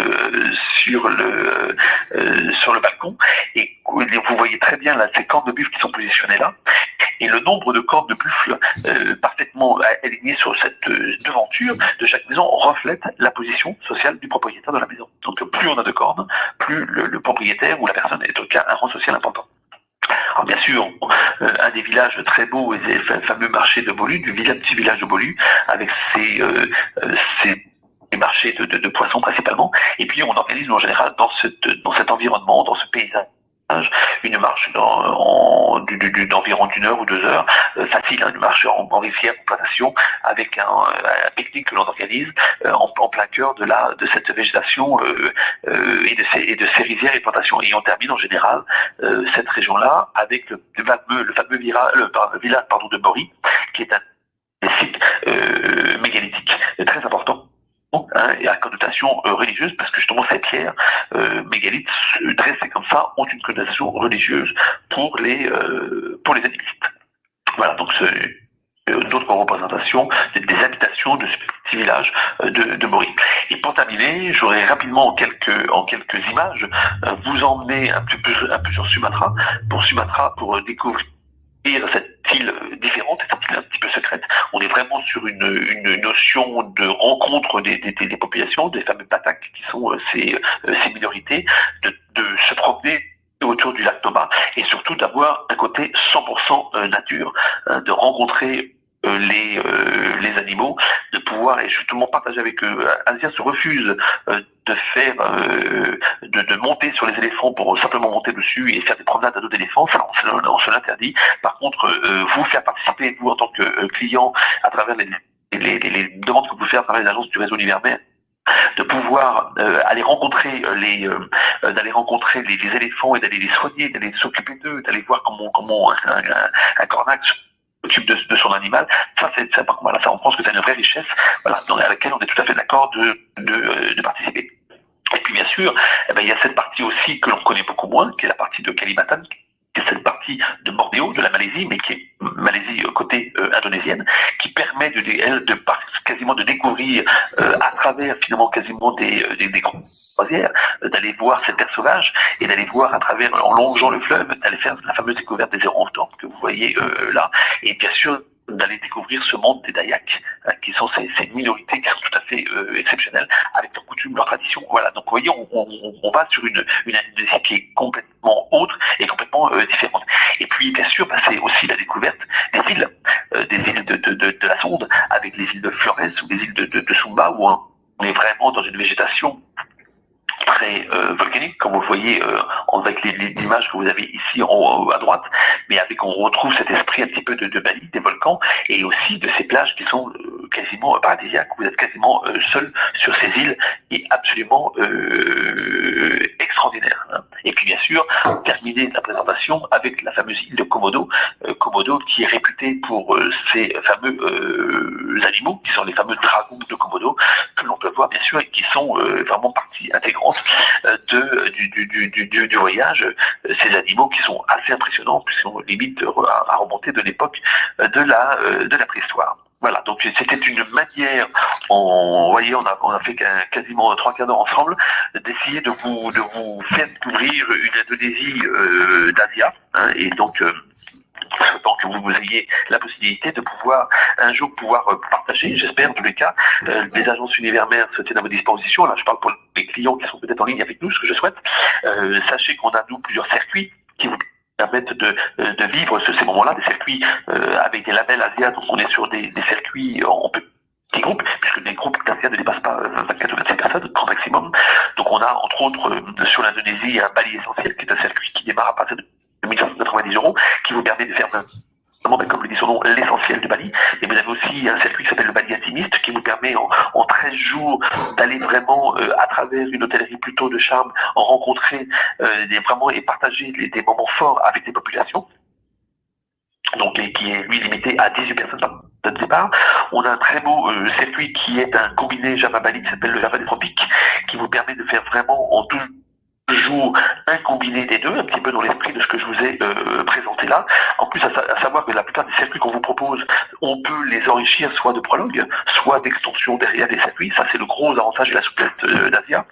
balcon. Et vous voyez très bien là ces cornes de buffle qui sont positionnées là, et le nombre de cornes de buffle parfaitement alignées sur cette devanture de chaque maison reflète la position sociale du propriétaire de la maison. Donc plus on a de cornes, plus le propriétaire ou la personne est au cas un rang social important. Alors bien sûr, un des villages très beaux est le fameux marché de Bolu, du petit village de Bolu, avec ses marchés de poissons principalement. Et puis on organise en général dans cet environnement, dans ce paysage, une marche d'environ d'une heure ou 2 heures, facile, une marche en rivière, en plantation, avec un pique-nique que l'on organise en plein cœur de cette végétation et de ces rivières et plantations. Et on termine en général cette région-là avec le fameux village de Bori, qui est un site mégalithique très important. Et à connotation religieuse, parce que justement ces pierres mégalithes dressées comme ça ont une connotation religieuse pour les animistes. Voilà, donc d'autres représentations des habitations de ce petit village de Mori. Et pour terminer, j'aurais rapidement en quelques images vous emmener un peu sur Sumatra, pour découvrir cette île différente, cette île un petit peu secrète. On est vraiment sur une notion de rencontre des populations, des fameux Batak qui sont ces minorités, de se promener autour du lac Thomas et surtout d'avoir un côté 100% nature, de rencontrer les animaux, de pouvoir, et je suis totalement partagé avec eux, Asia se refuse de monter sur les éléphants pour simplement monter dessus et faire des promenades à dos d'éléphants, ça on se l'interdit. Par contre, vous faire participer, vous en tant que client, à travers les demandes que vous faites à travers les agences du réseau Univermer, de pouvoir aller rencontrer les éléphants et d'aller les soigner, d'aller s'occuper d'eux, d'aller voir comment un cornac s'occupe de son animal, ça on pense que c'est une vraie richesse, voilà, dans laquelle on est tout à fait d'accord de participer. Et puis bien sûr, il y a cette partie aussi que l'on connaît beaucoup moins, qui est la partie de Kalimantan, qui est cette partie de Bornéo, de la Malaisie, mais qui est Malaisie côté indonésienne, qui permet quasiment de découvrir à travers finalement quasiment des croisières, d'aller voir cette terre sauvage et d'aller voir à travers, en longeant le fleuve, d'aller faire la fameuse découverte des orang-outans que vous voyez là. Et bien sûr, d'aller découvrir ce monde des Dayaks, qui sont ces minorités qui sont tout à fait exceptionnelles, avec leurs coutumes, leurs traditions. Voilà, donc vous voyez, on va sur une Indonésie qui est complètement autre et complètement différente. Et puis, bien sûr, c'est aussi la découverte des îles de la sonde, avec les îles de Flores ou les îles de Sumba, où on est vraiment dans une végétation très volcanique, comme vous le voyez avec l'image que vous avez ici à droite, mais on retrouve cet esprit un petit peu de Bali, des volcans, et aussi de ces plages qui sont quasiment paradisiaques. Vous êtes quasiment seul sur ces îles, et absolument extraordinaire. Et puis bien sûr, terminer la présentation avec la fameuse île de Komodo, Komodo qui est réputée pour ces fameux animaux, qui sont les fameux dragons de Komodo, que l'on peut voir bien sûr, et qui sont vraiment partie intégrante du voyage, ces animaux qui sont assez impressionnants, puisqu'ils sont limite à remonter de l'époque de la préhistoire. Voilà, donc c'était une manière, vous voyez, on a fait quasiment 3 quarts d'heure ensemble, d'essayer de vous faire découvrir une Indonésie d'Asia, et donc tant que vous ayez la possibilité de pouvoir un jour partager, j'espère en tous les cas, les agences Univermer se tiennent à votre disposition. Là je parle pour les clients qui sont peut-être en ligne avec nous, ce que je souhaite. Sachez qu'on a nous plusieurs circuits qui vous permettent de vivre ces moments-là, des circuits avec des labels Asia, donc on est sur des circuits en petits groupes, puisque les groupes d'Asia ne dépassent pas 24 ou 25 personnes, grand maximum. Donc on a entre autres sur l'Indonésie un Bali essentiel, qui est un circuit qui démarre à partir de 1 990 €, qui vous permet de faire comme le dit son nom, l'essentiel de Bali. Et vous avez aussi un circuit qui s'appelle le Bali Intimiste, qui vous permet en 13 jours d'aller vraiment à travers une hôtellerie plutôt de charme, en rencontrer vraiment et partager des moments forts avec les populations. Donc qui est lui limité à 18 personnes de départ. On a un très beau circuit qui est un combiné Java-Bali qui s'appelle le Java des Tropiques, qui vous permet de faire vraiment en 12 jours un combiné des deux, un petit peu dans l'esprit de ce que je vous ai présenté là. En plus, à savoir que la plupart des circuits qu'on vous propose, on peut les enrichir soit de prologue, soit d'extension derrière des circuits. Ça, c'est le gros avantage de la souplesse d'Asia.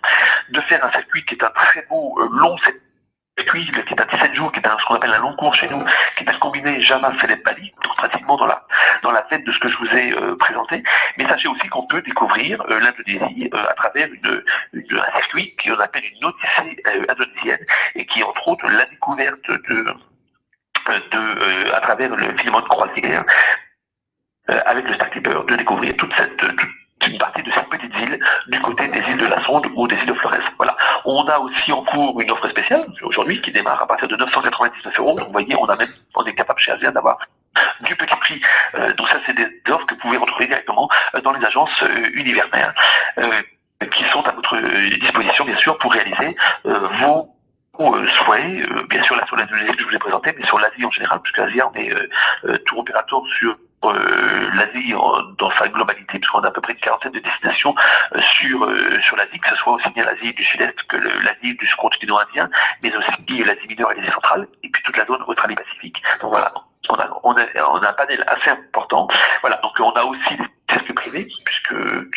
De faire un circuit qui est un très beau long circuit, qui est à 17 jours, qui est ce qu'on appelle un long cours chez nous, qui est un combiné Java Celeb Bali, donc pratiquement dans la tête de ce que je vous ai présenté. Mais sachez aussi qu'on peut découvrir l'Indonésie à travers un circuit qu'on appelle une odyssée indonésienne, et qui est entre autres la découverte à travers le filament de croisière avec le Star Clipper, de découvrir toute une partie de ces petites îles du côté des îles de la Sonde ou des îles de Flores. Voilà. On a aussi en cours une offre spéciale aujourd'hui qui démarre à partir de 999 €. Donc vous voyez, on est capable chez Asia d'avoir du petit prix. Donc ça, c'est des offres que vous pouvez retrouver directement dans les agences Univers-Mer qui sont à votre disposition, bien sûr, pour réaliser vos souhaits, bien sûr, là sur l'Indonésie que je vous ai présenté, mais sur l'Asie en général, puisque l'Asie, on est tour opérateur sur l'Asie dans sa globalité, puisqu'on a à peu près une quarantaine de destinations sur l'Asie, que ce soit aussi bien l'Asie du Sud-Est que l'Asie du continent indien, mais aussi l'Asie mineure et l'Asie centrale, et puis toute la zone Australie-Pacifique. Donc voilà, on a un panel assez important. Voilà, donc on a aussi des circuits privés,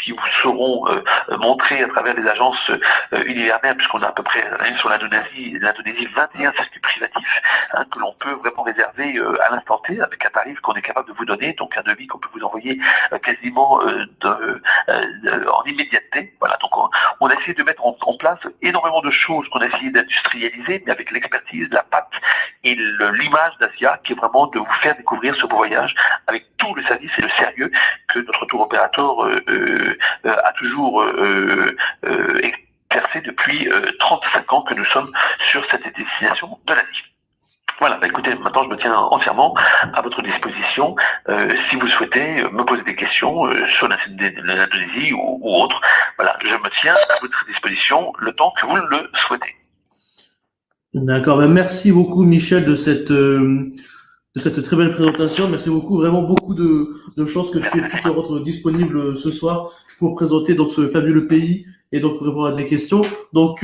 qui vous seront montrés à travers les agences Univers-Mer, puisqu'on a à peu près sur l'Indonésie 21 circuits privatifs que l'on peut vraiment réserver à l'instant T avec un tarif qu'on est capable de vous donner, donc un devis qu'on peut vous envoyer quasiment en immédiateté. Voilà, donc on a essayé de mettre en place énormément de choses qu'on a essayé d'industrialiser, mais avec l'expertise, la patte et l'image d'Asia, qui est vraiment de vous faire découvrir ce beau voyage avec tout le service et le sérieux que notre tour opérateur a toujours exercé depuis 35 ans que nous sommes sur cette destination de l'Asie. Voilà, écoutez, maintenant je me tiens entièrement à votre disposition si vous souhaitez me poser des questions sur l'Indonésie ou autre. Voilà, je me tiens à votre disposition le temps que vous le souhaitez. D'accord, ben merci beaucoup Michel de cette très belle présentation. Merci beaucoup, vraiment beaucoup de chances que tu aies pu te rendre disponible ce soir pour présenter donc ce fabuleux pays et donc pour répondre à des questions. Donc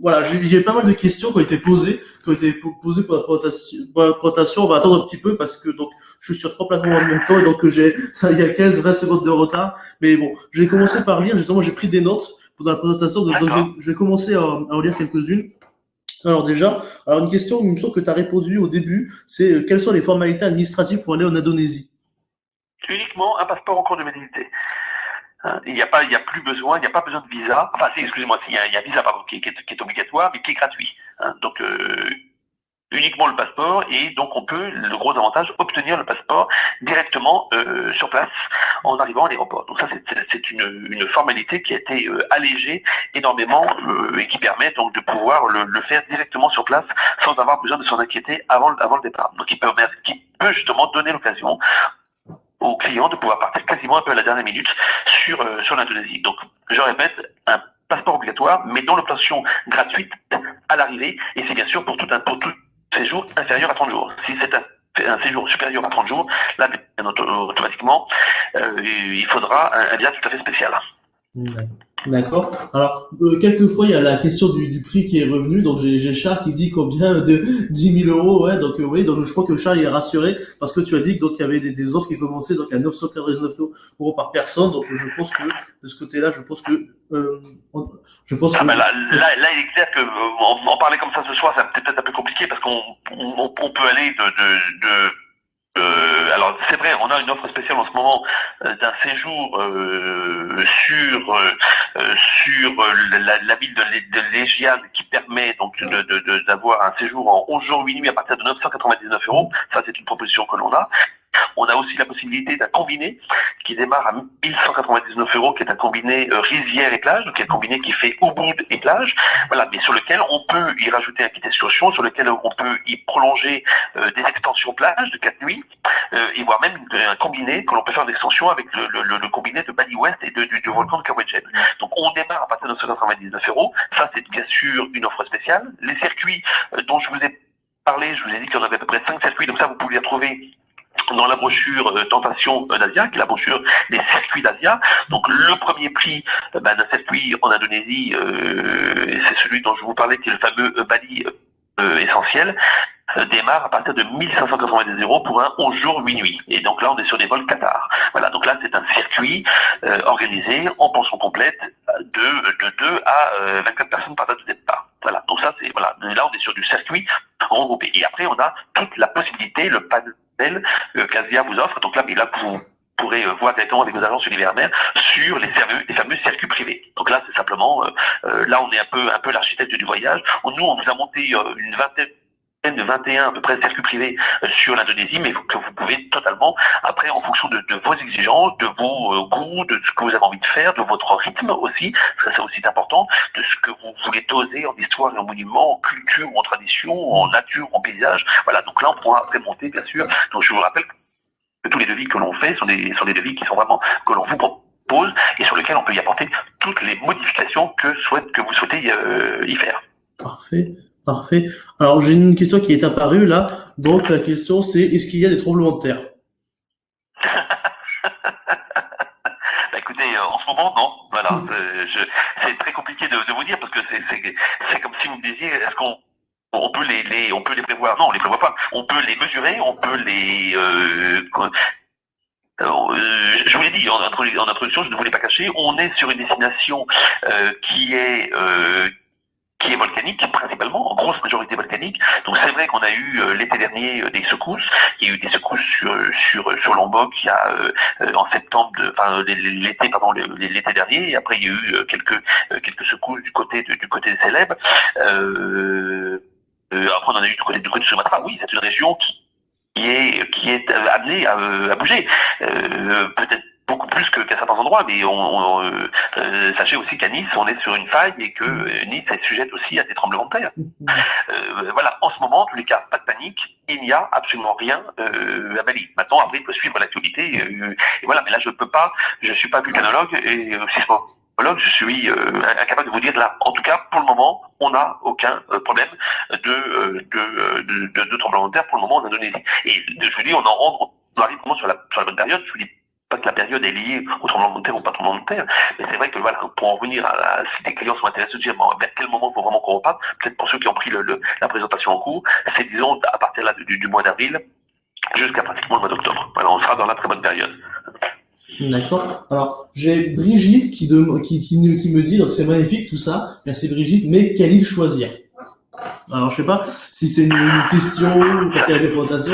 voilà, il y a pas mal de questions qui ont été posées pour la présentation. On va attendre un petit peu parce que donc je suis sur 3 plateformes en même temps et donc il y a 15-20 secondes de retard. Mais bon, j'ai commencé par lire, justement j'ai pris des notes pour la présentation, donc je vais commencer à en lire quelques-unes. Alors déjà, une question, il me semble que tu as répondu au début, c'est quelles sont les formalités administratives pour aller en Indonésie? Uniquement un passeport en cours de validité. Il n'y a pas besoin de visa. Enfin, excusez-moi, il y a un visa pardon, qui est obligatoire, mais qui est gratuit. Donc uniquement le passeport, et donc on peut, le gros avantage, obtenir le passeport directement sur place en arrivant à l'aéroport. Donc ça, c'est une formalité qui a été allégée énormément et qui permet donc de pouvoir le faire directement sur place sans avoir besoin de s'en inquiéter avant le départ. Donc qui peut justement donner l'occasion aux clients de pouvoir partir quasiment un peu à la dernière minute sur l'Indonésie. Donc je répète, un passeport obligatoire, mais dans l'obtention gratuite à l'arrivée, et c'est bien sûr pour tout séjour inférieur à 30 jours. Si c'est un séjour supérieur à 30 jours, là, automatiquement, il faudra un visa tout à fait spécial. D'accord. Alors, quelquefois, il y a la question du prix qui est revenu. Donc, j'ai Charles qui dit combien de 10 000 €. Ouais, donc oui, donc je crois que Charles est rassuré parce que tu as dit que donc il y avait des offres qui commençaient donc à 999 € par personne. Donc, je pense que de ce côté-là, je pense que là, il est clair que en parler comme ça ce soir, c'est peut-être un peu compliqué parce qu'on peut aller alors c'est vrai, on a une offre spéciale en ce moment d'un séjour sur la ville de Légiane qui permet donc d'avoir un séjour en 11 jours 8 nuits à partir de 999 €. Ça, c'est une proposition que l'on a. On a aussi la possibilité d'un combiné qui démarre à 1199 €, qui est un combiné rizière et plage, donc un combiné qui fait Ubud et plage, voilà, mais sur lequel on peut y rajouter un kit excursion, sur lequel on peut y prolonger des extensions plage de 4 nuits, et voire même un combiné que l'on peut faire d'extension avec le combiné de Bali West et du volcan de Kawajen. Donc on démarre à partir de 999 €. Ça, c'est bien sûr une offre spéciale. Les circuits dont je vous ai parlé, je vous ai dit qu'il y en avait à peu près 5 circuits, donc ça vous pouvez les retrouver dans la brochure Tentation d'Asia, qui est la brochure des circuits d'Asia. Donc le premier prix d'un circuit en Indonésie, c'est celui dont je vous parlais, qui est le fameux Bali essentiel, démarre à partir de 1590 € pour un 11 jours 8 nuits. Et donc là, on est sur des vols Qatar. Voilà, donc là, c'est un circuit organisé en pension complète de 2 à 24 personnes par date de départ. Voilà, donc ça, c'est, voilà. Là, on est sur du circuit regroupé. Et après, on a toute la possibilité, le panel qu'Asia vous offre. Donc là, vous pourrez voir directement avec vos agences Univers-Mer sur les fameux circuits privés. Donc là, c'est simplement, là, on est un peu l'architecte du voyage. Nous, on vous a monté une vingtaine de 21 à peu près circuits privés sur l'Indonésie, mais que vous pouvez pouvez totalement, après, en fonction de vos exigences, de vos goûts, de ce que vous avez envie de faire, de votre rythme aussi, ça c'est aussi important, de ce que vous voulez doser en histoire et en monument, en culture, en tradition, en nature, en paysage. Voilà, donc là on pourra après monter, bien sûr. Donc je vous rappelle que tous les devis que l'on fait sont des devis qui sont vraiment, que l'on vous propose et sur lesquels on peut y apporter toutes les modifications que vous souhaitez y faire. Parfait, parfait. Alors j'ai une question qui est apparue là. Donc la question c'est est-ce qu'il y a des tremblements de terre? Bah, écoutez, en ce moment, non. Voilà, c'est très compliqué de vous dire parce que c'est comme si vous me disiez, est-ce qu'on peut on peut les prévoir? Non, on les prévoit pas. On peut les mesurer, on peut les je vous l'ai dit en introduction, je ne vous l'ai pas caché, on est sur une destination qui est volcanique, principalement, en grosse majorité volcanique. Donc c'est vrai qu'on a eu l'été dernier des secousses. Il y a eu des secousses sur Lombok il y a en septembre, l'été dernier. Et après il y a eu quelques secousses du côté de Célèbes. Après on en a eu du côté de Sumatra. Oui, c'est une région qui est amenée à bouger. Peut-être beaucoup plus qu'à certains endroits, mais sachez aussi qu'à Nice, on est sur une faille et que Nice est sujette aussi à des tremblements de terre. Voilà, en ce moment, en tous les cas, pas de panique, il n'y a absolument rien à Bali. Maintenant, après, il faut suivre l'actualité. Et voilà, mais là, je suis pas vulcanologue et sismologue, je suis incapable de vous dire de là. En tout cas, pour le moment, on n'a aucun problème de tremblement de terre pour le moment en Indonésie. Et je vous dis, on arrive vraiment sur la bonne période. Je vous dis pas que la période est liée au tremblement de terre ou pas au tremblement de terre, mais c'est vrai que voilà, pour en revenir si des clients sont intéressés de dire à quel moment il faut vraiment qu'on reparte, peut-être pour ceux qui ont pris la présentation en cours, c'est disons à partir là du mois d'avril jusqu'à pratiquement le mois d'octobre. Voilà, on sera dans la très bonne période. D'accord. Alors, j'ai Brigitte qui me dit, donc c'est magnifique tout ça, merci Brigitte, mais quelle île choisir? Alors, je sais pas si c'est une question ou parce qu'il y a des présentations.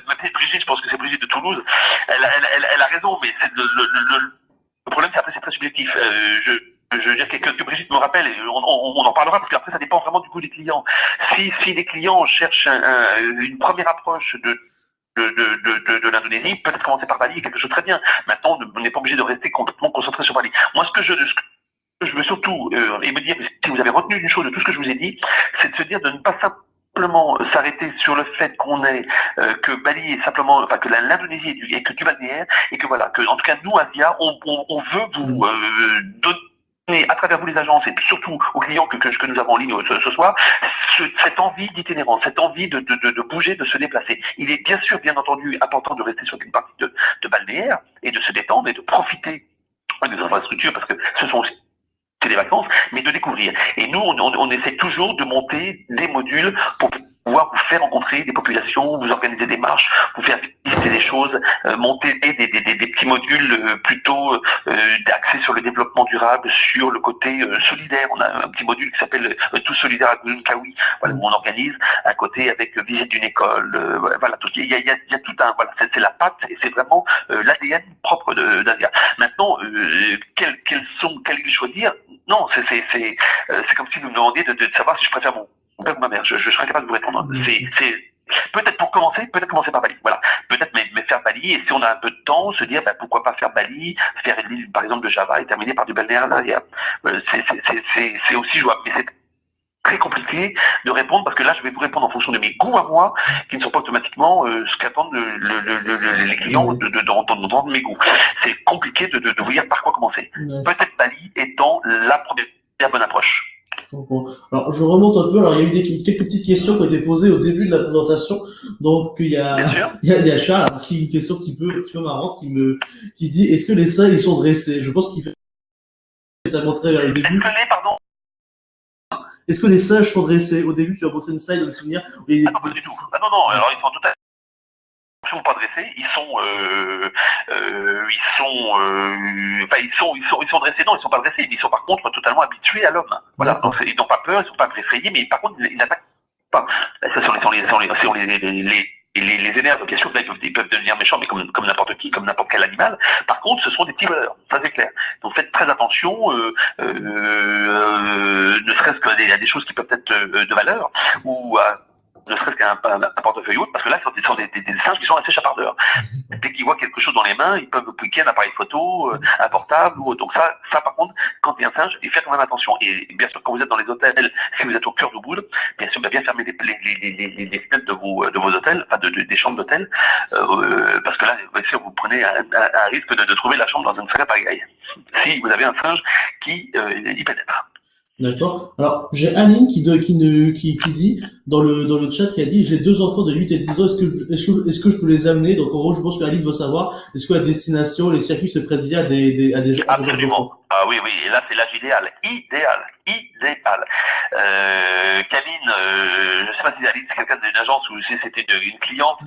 Ma petite Brigitte, je pense que c'est Brigitte de Toulouse, elle a raison, mais le problème, c'est après, c'est très subjectif. Je veux dire que Brigitte me rappelle, et on en parlera, parce qu'après, ça dépend vraiment du goût des clients. Si les clients cherchent une première approche de l'Indonésie, peut-être commencer par Bali, quelque chose de très bien. Maintenant, on n'est pas obligé de rester complètement concentré sur Bali. Moi, ce que je veux surtout, et me dire, si vous avez retenu une chose de tout ce que je vous ai dit, c'est de se dire de ne pas simplement s'arrêter sur le fait qu'on est que Bali est simplement, enfin que l'Indonésie est que du balnéaire, et que voilà, que en tout cas nous, Asia, on veut vous donner à travers vous les agences et surtout aux clients que nous avons en ligne ce soir, cette envie d'itinérance, cette envie de bouger, de se déplacer. Il est bien sûr, bien entendu, important de rester sur une partie de balnéaire et de se détendre et de profiter des infrastructures parce que ce sont aussi des vacances, mais de découvrir. Et nous, on essaie toujours de monter des modules pour pouvoir vous faire rencontrer des populations, vous organiser des marches, vous faire visiter des choses, monter des petits modules plutôt axés sur le développement durable, sur le côté solidaire. On a un petit module qui s'appelle Tout solidaire à Gunung-Kawi, voilà, où on organise à côté avec visite d'une école. Voilà, il y a tout un, voilà, c'est la patte et c'est vraiment l'ADN propre d'Asia. Maintenant, quelle île choisir? Non, c'est comme si vous me demandiez de savoir si je préfère mon père ou ma mère. Je serais capable de vous répondre. C'est peut-être pour commencer, peut-être commencer par Bali. Voilà, peut-être mais faire Bali. Et si on a un peu de temps, se dire pourquoi pas faire Bali, faire l'île par exemple de Java et terminer par du balnéaire derrière. C'est aussi jouable, mais c'est très compliqué de répondre parce que là je vais vous répondre en fonction de mes goûts à moi qui ne sont pas automatiquement ce qu'attendent les clients dans mes goûts. C'est compliqué de vous dire par quoi commencer. Peut-être Bali étant la première bonne approche. Bon. Alors je remonte un peu. Alors il y a eu quelques petites questions qui ont été posées au début de la présentation. Donc il y a Charles qui a une question un petit peu marrante qui dit est-ce que les seins ils sont dressés? Je pense qu'il fait montré vers le début. Pardon. Est-ce que les singes sont dressés? Au début, tu as montré une slide, me souvenir. Ah non, pas du tout. Ah non, alors ils sont tout à fait sont pas dressés, ils sont dressés, non, ils sont pas dressés, ils sont par contre totalement habitués à l'homme. Voilà, donc ils n'ont pas peur, ils sont pas effrayés, mais par contre ils n'attaquent pas. Ça, si on les énerve, bien sûr, ils peuvent devenir méchants, mais comme n'importe qui, comme n'importe quel animal. Par contre, ce sont des petits voleurs, ça c'est clair. Donc faites très attention, ne serait-ce qu'à des choses qui peuvent être de valeur, ou ne serait-ce qu'un portefeuille autre, parce que là, ce sont des singes qui sont assez chapardeurs. Dès qu'ils voient quelque chose dans les mains, ils peuvent piquer un appareil photo, un portable ou autre. Donc ça, par contre, quand il y a un singe, il faut faire quand même attention. Et bien sûr, quand vous êtes dans les hôtels, si vous êtes au cœur d'Ubud, bien sûr, bien fermer les fenêtres de vos hôtels, enfin des chambres d'hôtel, parce que là, bien sûr, vous prenez un risque de trouver la chambre dans une salle pagaille. Si vous avez un singe qui y pénètre. D'accord. Alors, j'ai Aline qui dit dans le chat, qui a dit, j'ai 2 enfants de 8 et 10 ans, est-ce que je peux les amener? Donc, en gros, je pense qu'Aline veut savoir, est-ce que la destination, les circuits se prêtent bien à des gens? Absolument. Ah oui, et là, c'est l'âge idéal. Camille, je sais pas si Aline, c'est quelqu'un d'une agence ou si c'était une cliente,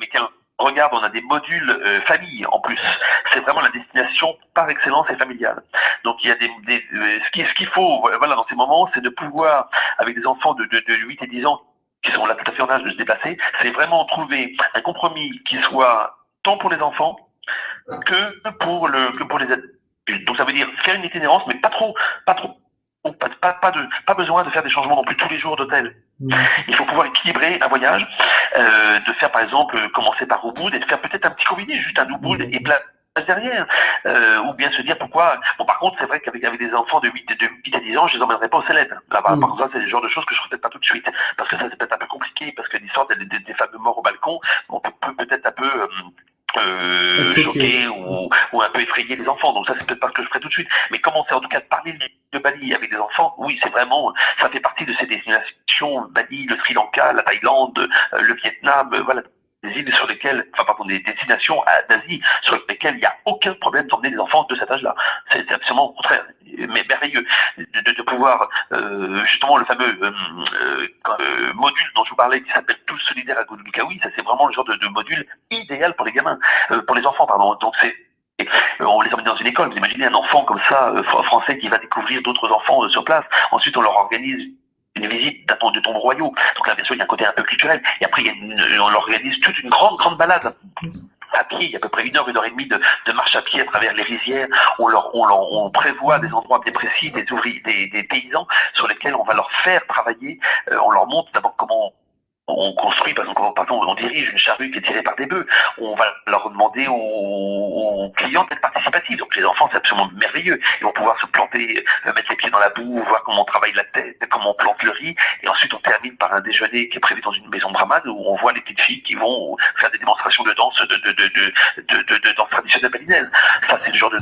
mais qu'elle regarde, on a des modules famille en plus. C'est vraiment la destination par excellence et familiale. Donc il y a ce qu'il faut, voilà, dans ces moments, c'est de pouvoir, avec des enfants de 8 et 10 ans, qui sont là tout à fait en âge de se déplacer, c'est vraiment trouver un compromis qui soit tant pour les enfants que pour les adultes. Donc ça veut dire faire une itinérance, mais pas trop. Pas besoin de faire des changements non plus tous les jours d'hôtel. Il faut pouvoir équilibrer un voyage, de faire par exemple, commencer par Ubud et de faire peut-être un petit combiné, juste un Ubud et place derrière, ou bien se dire pourquoi. Bon, par contre, c'est vrai qu'avec des enfants de 8 à 10 ans, je les emmènerai pas au Célèbes. Par contre, ça, c'est le genre de choses que je ferai peut-être pas tout de suite, parce que ça, c'est peut-être un peu compliqué, parce que l'histoire des fameux morts au balcon, on peut peut-être un peu choquer ou un peu effrayer les enfants. Donc ça, c'est peut-être pas ce que je ferai tout de suite. Mais commencer en tout cas de parler de Bali avec des enfants, oui, c'est vraiment, ça fait partie de ces destinations, Bali, le Sri Lanka, la Thaïlande, le Vietnam, voilà, des îles sur lesquelles, des destinations d'Asie sur lesquelles il n'y a aucun problème d'emmener des enfants de cet âge-là. C'est absolument au contraire, mais merveilleux de pouvoir, justement, le fameux module dont je vous parlais qui s'appelle Tous solidaires à Goudoukaoui, ça c'est vraiment le genre de module idéal pour les gamins, pour les enfants, pardon. Donc on les emmène dans une école. Vous imaginez un enfant comme ça, français, qui va découvrir d'autres enfants sur place. Ensuite, on leur organise une visite de tombes royaux. Donc là, bien sûr, il y a un côté un peu culturel. Et après, on leur organise toute une grande balade à pied. Il y a à peu près 1 heure, 1 heure et demie de marche à pied à travers les rizières. On prévoit des endroits bien précis, des paysans sur lesquels on va leur faire travailler. On leur montre d'abord comment on construit, par exemple, on dirige une charrue qui est tirée par des bœufs. On va leur demander aux clients d'être participatifs. Donc les enfants, c'est absolument merveilleux. Ils vont pouvoir se planter, mettre les pieds dans la boue, voir comment on travaille la tête, comment on plante le riz. Et ensuite, on termine par un déjeuner qui est prévu dans une maison brahmane où on voit les petites filles qui vont faire des démonstrations de danse, de danse traditionnelle balinaise. Ça, c'est le genre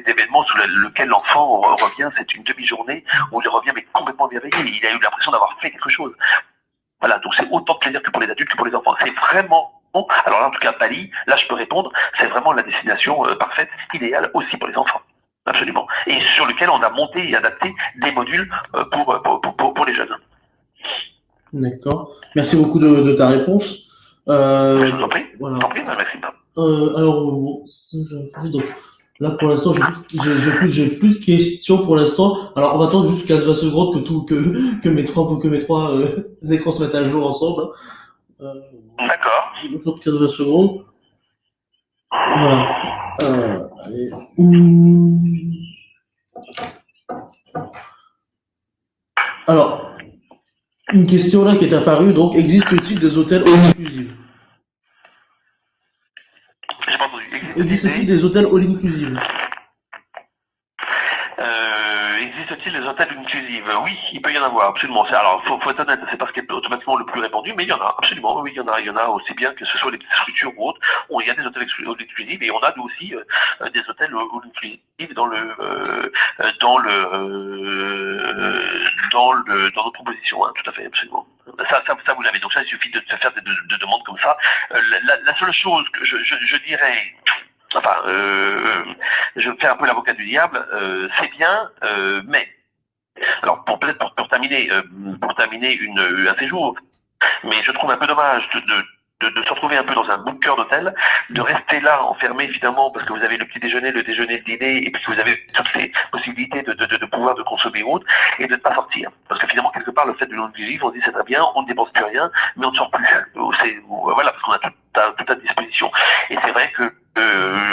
d'événement sur lequel l'enfant revient. C'est une demi-journée où il revient mais complètement émerveillé. Il a eu l'impression d'avoir fait quelque chose. Voilà, donc c'est autant de plaisir que pour les adultes que pour les enfants. C'est vraiment, alors là en tout cas Bali, là je peux répondre, c'est vraiment la destination parfaite, idéale aussi pour les enfants. Absolument. Et sur lequel on a monté et adapté des modules pour les jeunes. D'accord. Merci beaucoup de ta réponse. Je vous en prie. Voilà. Merci. Alors, donc, là, pour l'instant, j'ai plus de questions pour l'instant. Alors, on va attendre juste 15-20 secondes que mes trois écrans se mettent à jour ensemble. D'accord. 15-20 secondes. Voilà. Allez. Alors, une question là qui est apparue. Donc, existe-t-il des hôtels all inclusive? J'ai pas entendu. Existe-t-il des hôtels all inclusive? Existe-t-il des hôtels inclusifs? Oui, il peut y en avoir, absolument. Alors, faut être honnête, c'est pas ce qui est automatiquement le plus répandu, mais il y en a, absolument. Oui, il y en a aussi bien que ce soit des petites structures ou autres. Il y a des hôtels inclusifs et on a aussi des hôtels inclusifs dans nos propositions, hein, tout à fait, absolument. Ça vous l'avez. Donc ça, il suffit de faire des demandes comme ça. La seule chose que je dirais. Enfin, je vais faire un peu l'avocat du diable, c'est bien, mais alors pour terminer un séjour, mais je trouve un peu dommage de se retrouver un peu dans un bunker d'hôtel, de rester là enfermé finalement parce que vous avez le petit déjeuner, le déjeuner, le dîner, et puis que vous avez toutes ces possibilités de pouvoir de consommer autre, et de ne pas sortir. Parce que finalement quelque part le fait de l'inclusif, on dit c'est très bien, on ne dépense plus rien, mais on ne sort plus. Voilà, parce qu'on a tout à disposition. Et c'est vrai que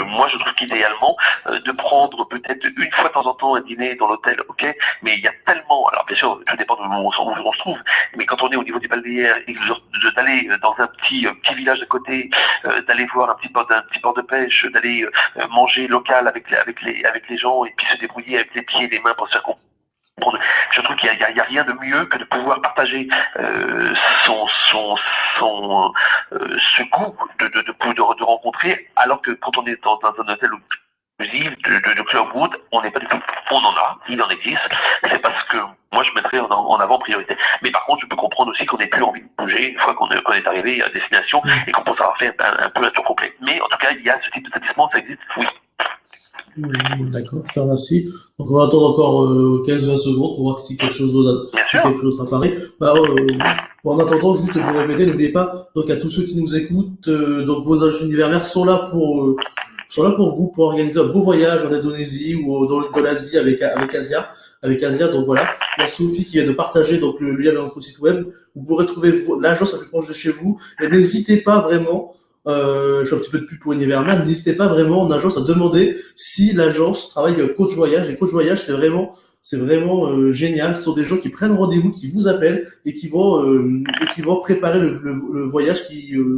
Moi, je trouve qu'idéalement, de prendre peut-être une fois de temps en temps un dîner dans l'hôtel, ok, mais il y a tellement, alors bien sûr, tout dépend de où on se trouve, mais quand on est au niveau du balnéaire, et d'aller dans un petit village de côté, d'aller voir un petit port de pêche, d'aller manger local avec les gens et puis se débrouiller avec les pieds et les mains pour se faire comprendre. Je trouve qu'il y a rien de mieux que de pouvoir partager ce goût de rencontrer, alors que quand on est dans un hôtel exclusif de Club Wood, on n'est pas du tout. On en a, il en existe. C'est parce que moi je mettrais en avant priorité. Mais par contre, je peux comprendre aussi qu'on n'ait plus envie de bouger une fois qu'on est arrivé à destination et qu'on pense avoir fait un peu un tour complet. Mais en tout cas, il y a ce type d'établissement, ça existe, oui. D'accord, je te remercie. Donc on va attendre encore 15-20 secondes pour voir si quelque chose d'autre apparaît. En attendant, juste pour répéter, n'oubliez pas, donc à tous ceux qui nous écoutent, donc vos agents univers sont là pour vous, pour organiser un beau voyage en Indonésie ou dans l'Asie avec Asia. Donc voilà, il y a Sophie qui vient de partager donc le lien vers notre site web. Vous pourrez trouver l'agence la plus proche de chez vous. Et n'hésitez pas vraiment, je fais un petit peu de pub pour Univerman, n'hésitez pas vraiment en agence à demander si l'agence travaille avec coach voyage. Et coach voyage, c'est vraiment génial. Ce sont des gens qui prennent rendez-vous, qui vous appellent et qui vont préparer le voyage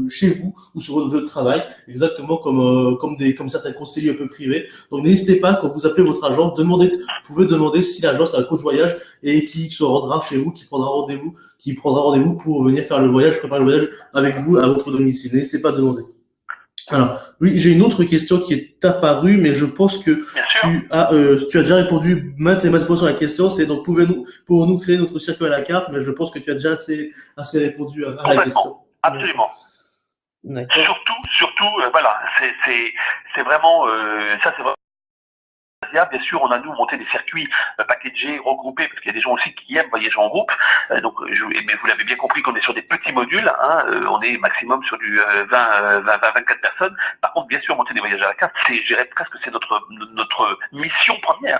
chez vous ou sur votre travail, exactement comme certains conseillers un peu privés. Donc n'hésitez pas, quand vous appelez votre agence, vous pouvez demander si l'agence a un coach voyage et qui se rendra chez vous, qui prendra rendez-vous pour venir faire le voyage, préparer le voyage avec vous à votre domicile. N'hésitez pas à demander. Alors, oui, j'ai une autre question qui est apparue, mais je pense que tu as déjà répondu maintes et maintes fois sur la question. C'est donc, pouvons-nous créer notre circuit à la carte? Mais je pense que tu as déjà assez répondu à la question. Absolument. Surtout, voilà, c'est vraiment, ça c'est vraiment. Bien sûr, on a nous monté des circuits packagés, regroupés, parce qu'il y a des gens aussi qui aiment voyager en groupe. Mais vous l'avez bien compris qu'on est sur des petits modules. On est maximum sur du 24 personnes. Par contre, bien sûr, monter des voyages à la carte, je dirais presque c'est notre mission première,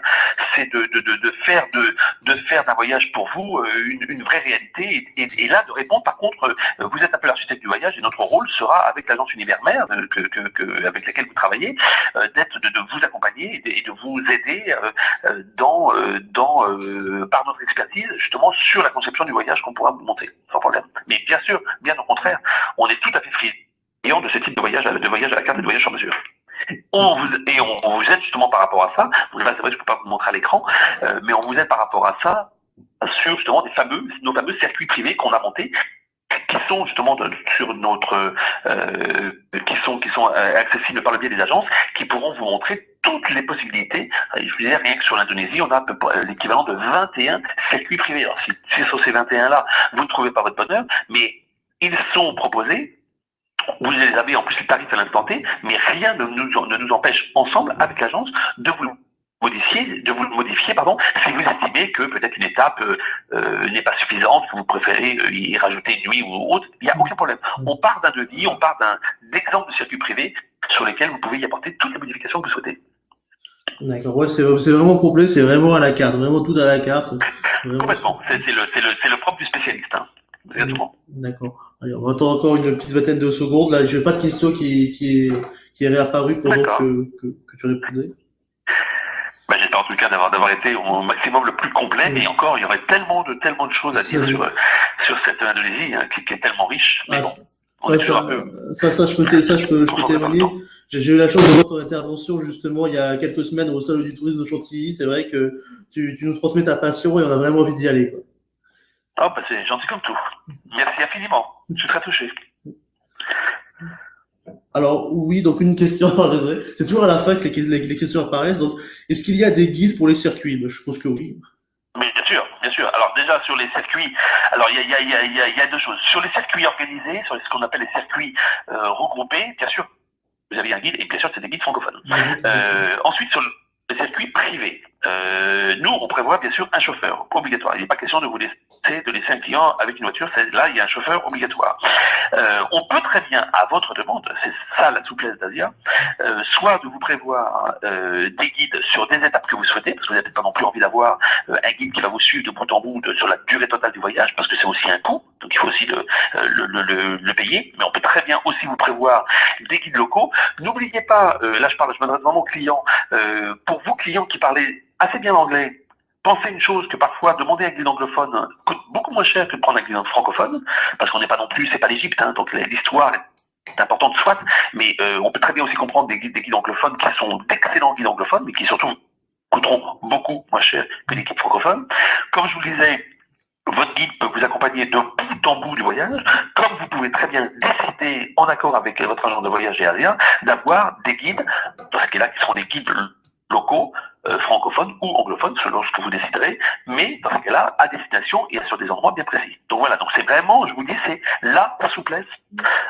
c'est de faire d'un voyage pour vous une vraie réalité. Et là, de répondre. Par contre, vous êtes un peu l'architecte du voyage et notre rôle sera avec l'agence Univermère avec laquelle vous travaillez, de vous accompagner et de vous aider par notre expertise justement sur la conception du voyage qu'on pourra monter sans problème. Mais bien sûr, bien au contraire, on est tout à fait friand de ce type de voyage à la carte et de voyage sur mesure. On vous aide justement par rapport à ça. C'est vrai que je ne peux pas vous montrer à l'écran, mais on vous aide par rapport à ça sur justement nos fameux circuits privés qu'on a montés, qui sont justement sur notre qui sont accessibles par le biais des agences, qui pourront vous montrer toutes les possibilités. Je vous disais, rien que sur l'Indonésie, on a à peu près l'équivalent de 21 circuits privés. Alors si sur ces 21-là, vous ne trouvez pas votre bonheur, mais ils sont proposés. Vous les avez en plus les tarifs à l'instant T, mais rien ne nous empêche ensemble avec l'agence de vous le modifier, si vous estimez que peut-être une étape n'est pas suffisante, que vous préférez y rajouter une nuit ou autre, il n'y a aucun problème. On part d'un devis, on part d'un exemple de circuit privé sur lesquels vous pouvez y apporter toutes les modifications que vous souhaitez. D'accord, ouais, c'est vraiment complet, c'est vraiment à la carte, vraiment tout à la carte. Complètement, c'est le propre du spécialiste. Exactement. D'accord. Allez, on va attendre encore une petite vingtaine de secondes. Là, j'ai pas de question qui est réapparue pendant que tu répondais. J'espère en tout cas d'avoir été au maximum le plus complet. Et encore, il y aurait tellement de choses à dire sur cette Indonésie qui est tellement riche. Mais bon, je peux témoigner. J'ai eu la chance de voir ton intervention justement il y a quelques semaines au Salon du tourisme de Chantilly. C'est vrai que tu nous transmets ta passion et on a vraiment envie d'y aller, quoi. C'est gentil comme tout. Merci infiniment. Je suis très touché. Alors oui, donc une question, c'est toujours à la fin que les questions apparaissent. Donc, est-ce qu'il y a des guides pour les circuits? Je suppose que oui. Mais bien sûr. Alors déjà sur les circuits, alors il y a deux choses. Sur les circuits organisés, sur ce qu'on appelle les circuits regroupés, bien sûr, vous avez un guide et bien sûr c'est des guides francophones. Ensuite sur les circuits privés, nous on prévoit bien sûr un chauffeur obligatoire. Il n'est pas question de laisser un client avec une voiture. Là il y a un chauffeur obligatoire. On peut très bien, à votre demande, c'est ça la souplesse d'Asia, soit de vous prévoir des guides sur des étapes que vous souhaitez, parce que vous n'avez pas non plus envie d'avoir un guide qui va vous suivre de bout en bout sur la durée totale du voyage, parce que c'est aussi un coût. donc il faut aussi le payer, mais on peut très bien aussi vous prévoir des guides locaux. N'oubliez pas, là je m'adresse vraiment aux clients, pour vous clients qui parlez assez bien l'anglais, pensez une chose, que parfois demander un guide anglophone coûte beaucoup moins cher que de prendre un guide francophone, parce qu'on n'est pas non plus, c'est pas l'Égypte, hein, donc l'histoire est importante soit, mais on peut très bien aussi comprendre des guides anglophones qui sont d'excellents guides anglophones, mais qui surtout coûteront beaucoup moins cher que les guides francophones. Comme je vous le disais, votre guide peut vous accompagner de bout en bout du voyage, comme vous pouvez très bien décider, en accord avec votre agent de voyage aérien, d'avoir des guides, dans ce cas-là, qui seront des guides locaux, francophones ou anglophones, selon ce que vous déciderez, mais dans ce cas-là, à destination et sur des endroits bien précis. Donc voilà, donc c'est vraiment, je vous dis, c'est la souplesse,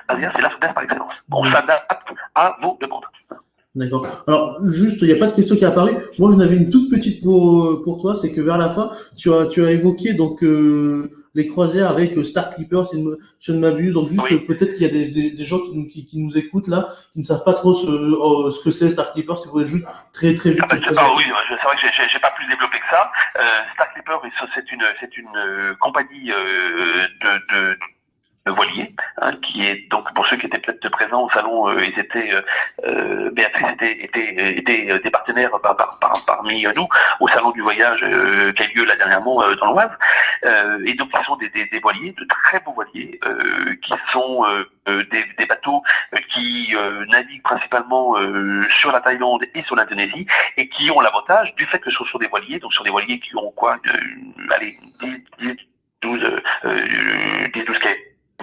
c'est la souplesse par excellence. On s'adapte à vos demandes. D'accord. Alors, juste, il n'y a pas de question qui est apparue. Moi, j'en avais une toute petite pour toi, c'est que vers la fin, tu as évoqué donc les croisières avec Star Clipper, si je ne m'abuse. Donc juste, oui. Peut-être qu'il y a des gens qui nous écoutent là, qui ne savent pas trop ce que c'est Star Clipper, si vous voulez juste très vite. Oui, c'est vrai que j'ai pas plus développé que ça. Star Clipper, c'est une compagnie de voilier, hein, qui est donc pour ceux qui étaient peut-être présents au salon, Béatrice était des partenaires parmi nous au salon du voyage qui a eu lieu là dernièrement dans l'Oise, et donc ils sont des voiliers, de très beaux voiliers, qui sont des bateaux qui naviguent principalement sur la Thaïlande et sur l'Indonésie, et qui ont l'avantage du fait que ce sont des voiliers, donc sur des voiliers qui ont quoi, 12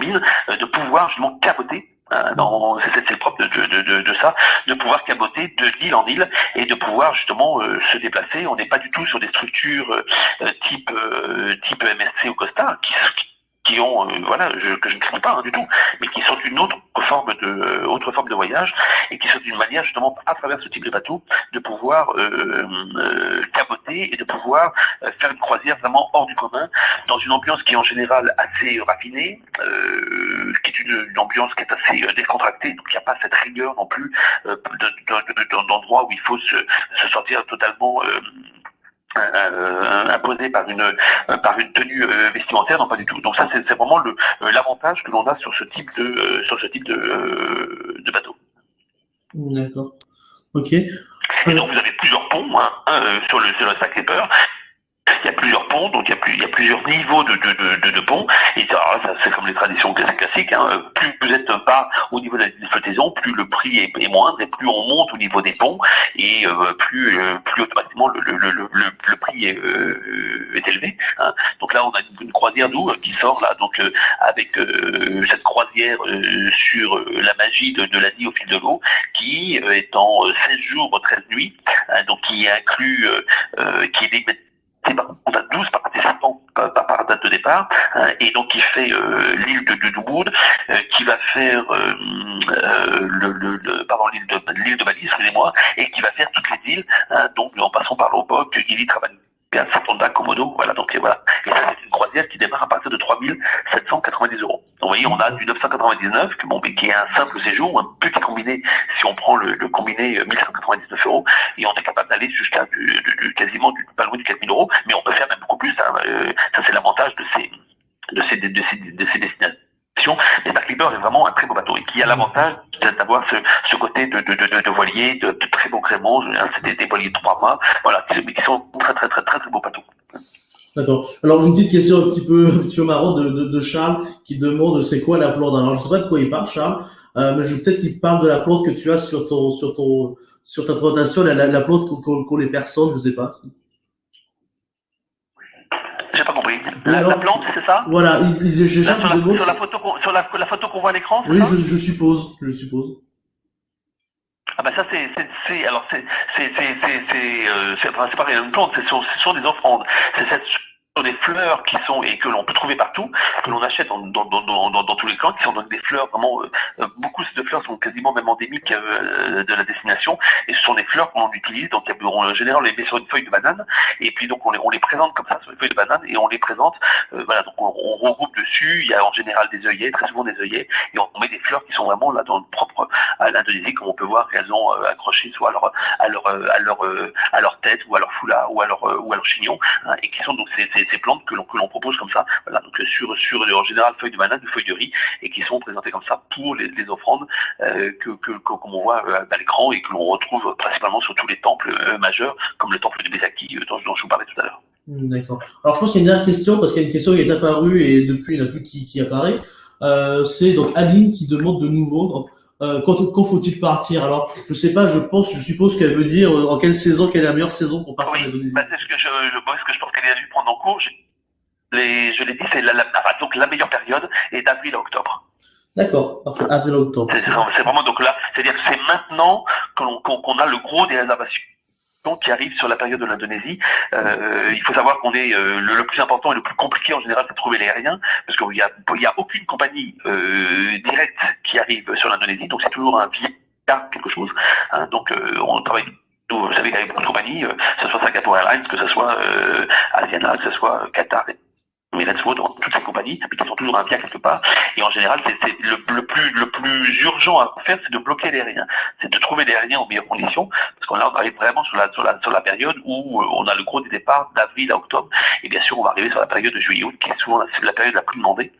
de pouvoir justement caboter. C'est le propre de ça, de pouvoir caboter de l'île en île et de pouvoir justement se déplacer. On n'est pas du tout sur des structures type MSC ou Costa qui ont que je ne critique pas du tout, mais qui sont une autre forme de voyage, et qui sont d'une manière justement à travers ce type de bateau de pouvoir caboter et de pouvoir faire une croisière vraiment hors du commun, dans une ambiance qui est en général assez raffinée, qui est une ambiance qui est assez décontractée, donc il n'y a pas cette rigueur non plus d'endroits où il faut se sentir totalement imposé par une tenue vestimentaire, non pas du tout. Donc ça c'est vraiment l'avantage que l'on a sur ce type de bateau. D'accord. Ok. Et donc vous avez plusieurs ponts sur le Star Clipper. Il y a plusieurs ponts, donc il y a plusieurs niveaux de ponts. Et ça, c'est comme les traditions classiques. Hein. Plus vous êtes bas au niveau de la flottaison, plus le prix est moindre, et plus on monte au niveau des ponts, et plus automatiquement le prix est élevé. Hein. Donc là, on a une croisière d'eau qui sort là, donc avec cette croisière sur la magie de la nuit au fil de l'eau, qui est en 16 jours, 13 nuits, hein, donc qui inclut, qui est on a 12 participants par date de départ, et donc qui fait l'île de Ubud, qui va faire l'île de Bali, excusez-moi, et qui va faire toutes les îles, donc en passant par Lombok, Gili, Travangan, Satonda, Komodo, voilà, donc voilà. Et ça, c'est une croisière qui démarre à partir de 3 790 €. Donc, vous voyez, on a du 999, qui est un simple séjour, un petit combiné, si on prend le combiné 1199 €, et on est capable d'aller jusqu'à quasiment pas loin de 4000 €, mais on peut faire même beaucoup plus, hein. Ça, c'est l'avantage de ces destinations. Mais Star Clipper est vraiment un très beau bateau, et qui a l'avantage d'avoir ce côté de voilier, de très beau gréement, c'était des voiliers de 3 mâts, voilà, qui sont très beaux bateaux. D'accord. Alors, une petite question un petit peu marrante de Charles, qui demande c'est quoi la plante. Alors, je sais pas de quoi il parle, Charles, mais peut-être qu'il parle de la plante que tu as sur ta présentation, la plante qu'ont les personnes, je sais pas. J'ai pas compris. La plante, c'est ça? Voilà, sur la photo qu'on voit à l'écran, c'est oui, ça? je suppose. Ah bah ça c'est pas une plante, ce sont des offrandes. Sont des fleurs qui sont, et que l'on peut trouver partout, que l'on achète dans tous les camps, qui sont donc des fleurs vraiment, beaucoup de fleurs sont quasiment même endémiques de la destination, et ce sont des fleurs qu'on utilise, donc en général on les met sur une feuille de banane, et puis donc on les présente comme ça sur une feuille de banane, et on les présente, voilà, donc on regroupe dessus, il y a en général des œillets, très souvent des œillets, et on met des fleurs qui sont vraiment là dans le propre à l'Indonésie, comme on peut voir qu'elles ont accroché soit à leur tête, ou à leur foulard, ou à leur chignon, hein, et qui sont donc ces ces plantes que l'on propose comme ça, voilà, donc sur en général feuilles de banane, feuilles de riz, et qui sont présentées comme ça pour les offrandes comme on voit à l'écran et que l'on retrouve principalement sur tous les temples majeurs, comme le temple de Bezaki dont je vous parlais tout à l'heure. D'accord. Alors je pense qu'il y a une dernière question, parce qu'il y a une question qui est apparue et depuis il n'y en a plus qui apparaît. C'est donc Aline qui demande de nouveau donc, quand faut-il partir? Alors je sais pas, je suppose qu'elle veut dire en quelle saison, quelle est la meilleure saison pour partir en Indonésie. C'est ce que je pense qu'elle a dû prendre en cours. Je l'ai dit, c'est donc la meilleure période est d'avril à octobre. D'accord, parfait, avril à octobre. C'est vraiment donc là, c'est-à-dire que c'est maintenant qu'on a le gros des réservations qui arrive sur la période de l'Indonésie. Il faut savoir qu'on est le plus important et le plus compliqué en général, c'est de trouver l'aérien, parce qu'il y a aucune compagnie directe qui arrive sur l'Indonésie, donc c'est toujours un via quelque chose. Hein, donc on travaille. Vous savez qu'il y a beaucoup de compagnies, que ce soit Singapore Airlines, que ce soit Asiana, que ce soit Qatar, Emirates, dans toutes ces compagnies, mais qui sont toujours un via quelque part. Et en général, c'est le plus urgent à faire, c'est de bloquer l'aérien. C'est de trouver l'aérien en meilleures conditions, parce qu'on arrive vraiment sur la période où on a le gros des départs d'avril à octobre. Et bien sûr, on va arriver sur la période de juillet-août, qui est souvent la période la plus demandée.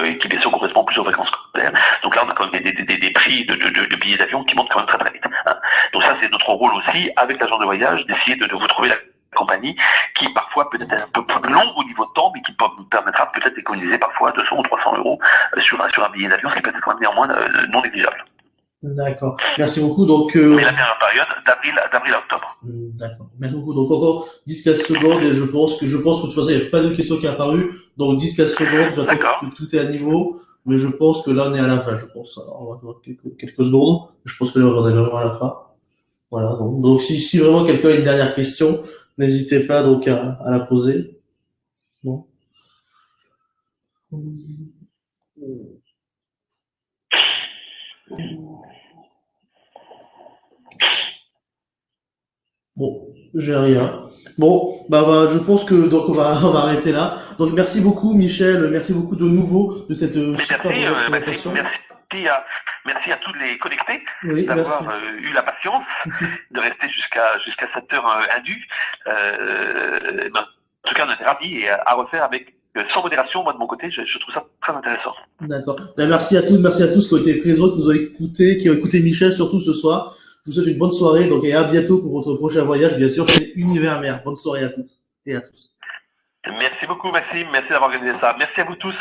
Et qui bien sûr correspond plus aux vacances scolaires. Donc là, on a quand même des prix de billets d'avion qui montent quand même très très vite. Hein. Donc ça, c'est notre rôle aussi, avec l'agent de voyage, d'essayer de vous trouver la compagnie qui parfois peut être un peu plus long au niveau de temps, mais qui nous permettra peut-être d'économiser parfois 200 ou 300 euros sur un billet d'avion, ce qui peut être quand même néanmoins non négligeable. D'accord. Merci beaucoup. Donc, mais la dernière période, d'avril à octobre. D'accord. Merci beaucoup. Donc, encore 10-15 secondes et je pense que de toute façon, il n'y a pas de question qui est apparue. Donc, 10-15 secondes, j'attends que tout est à niveau. Mais je pense que là, on est à la fin, je pense. Alors, on va avoir quelques secondes. Je pense que là, on est vraiment à la fin. Voilà. Donc si vraiment quelqu'un a une dernière question, n'hésitez pas donc à la poser. Bon. Bon, j'ai rien. Bon, je pense que donc on va arrêter là. Donc merci beaucoup Michel, merci beaucoup de nouveau de cette super présentation. Merci à tous les connectés d'avoir eu la patience de rester jusqu'à cette heure indue. En tout cas, on était ravis et à refaire avec sans modération. Moi de mon côté, je trouve ça très intéressant. D'accord. Merci à tous qui ont été présents, qui nous ont écouté, qui ont écouté Michel surtout ce soir. Je vous souhaite une bonne soirée, donc et à bientôt pour votre prochain voyage, bien sûr, chez Univers Mer. Bonne soirée à toutes et à tous. Merci beaucoup, Maxime. Merci d'avoir organisé ça. Merci à vous tous.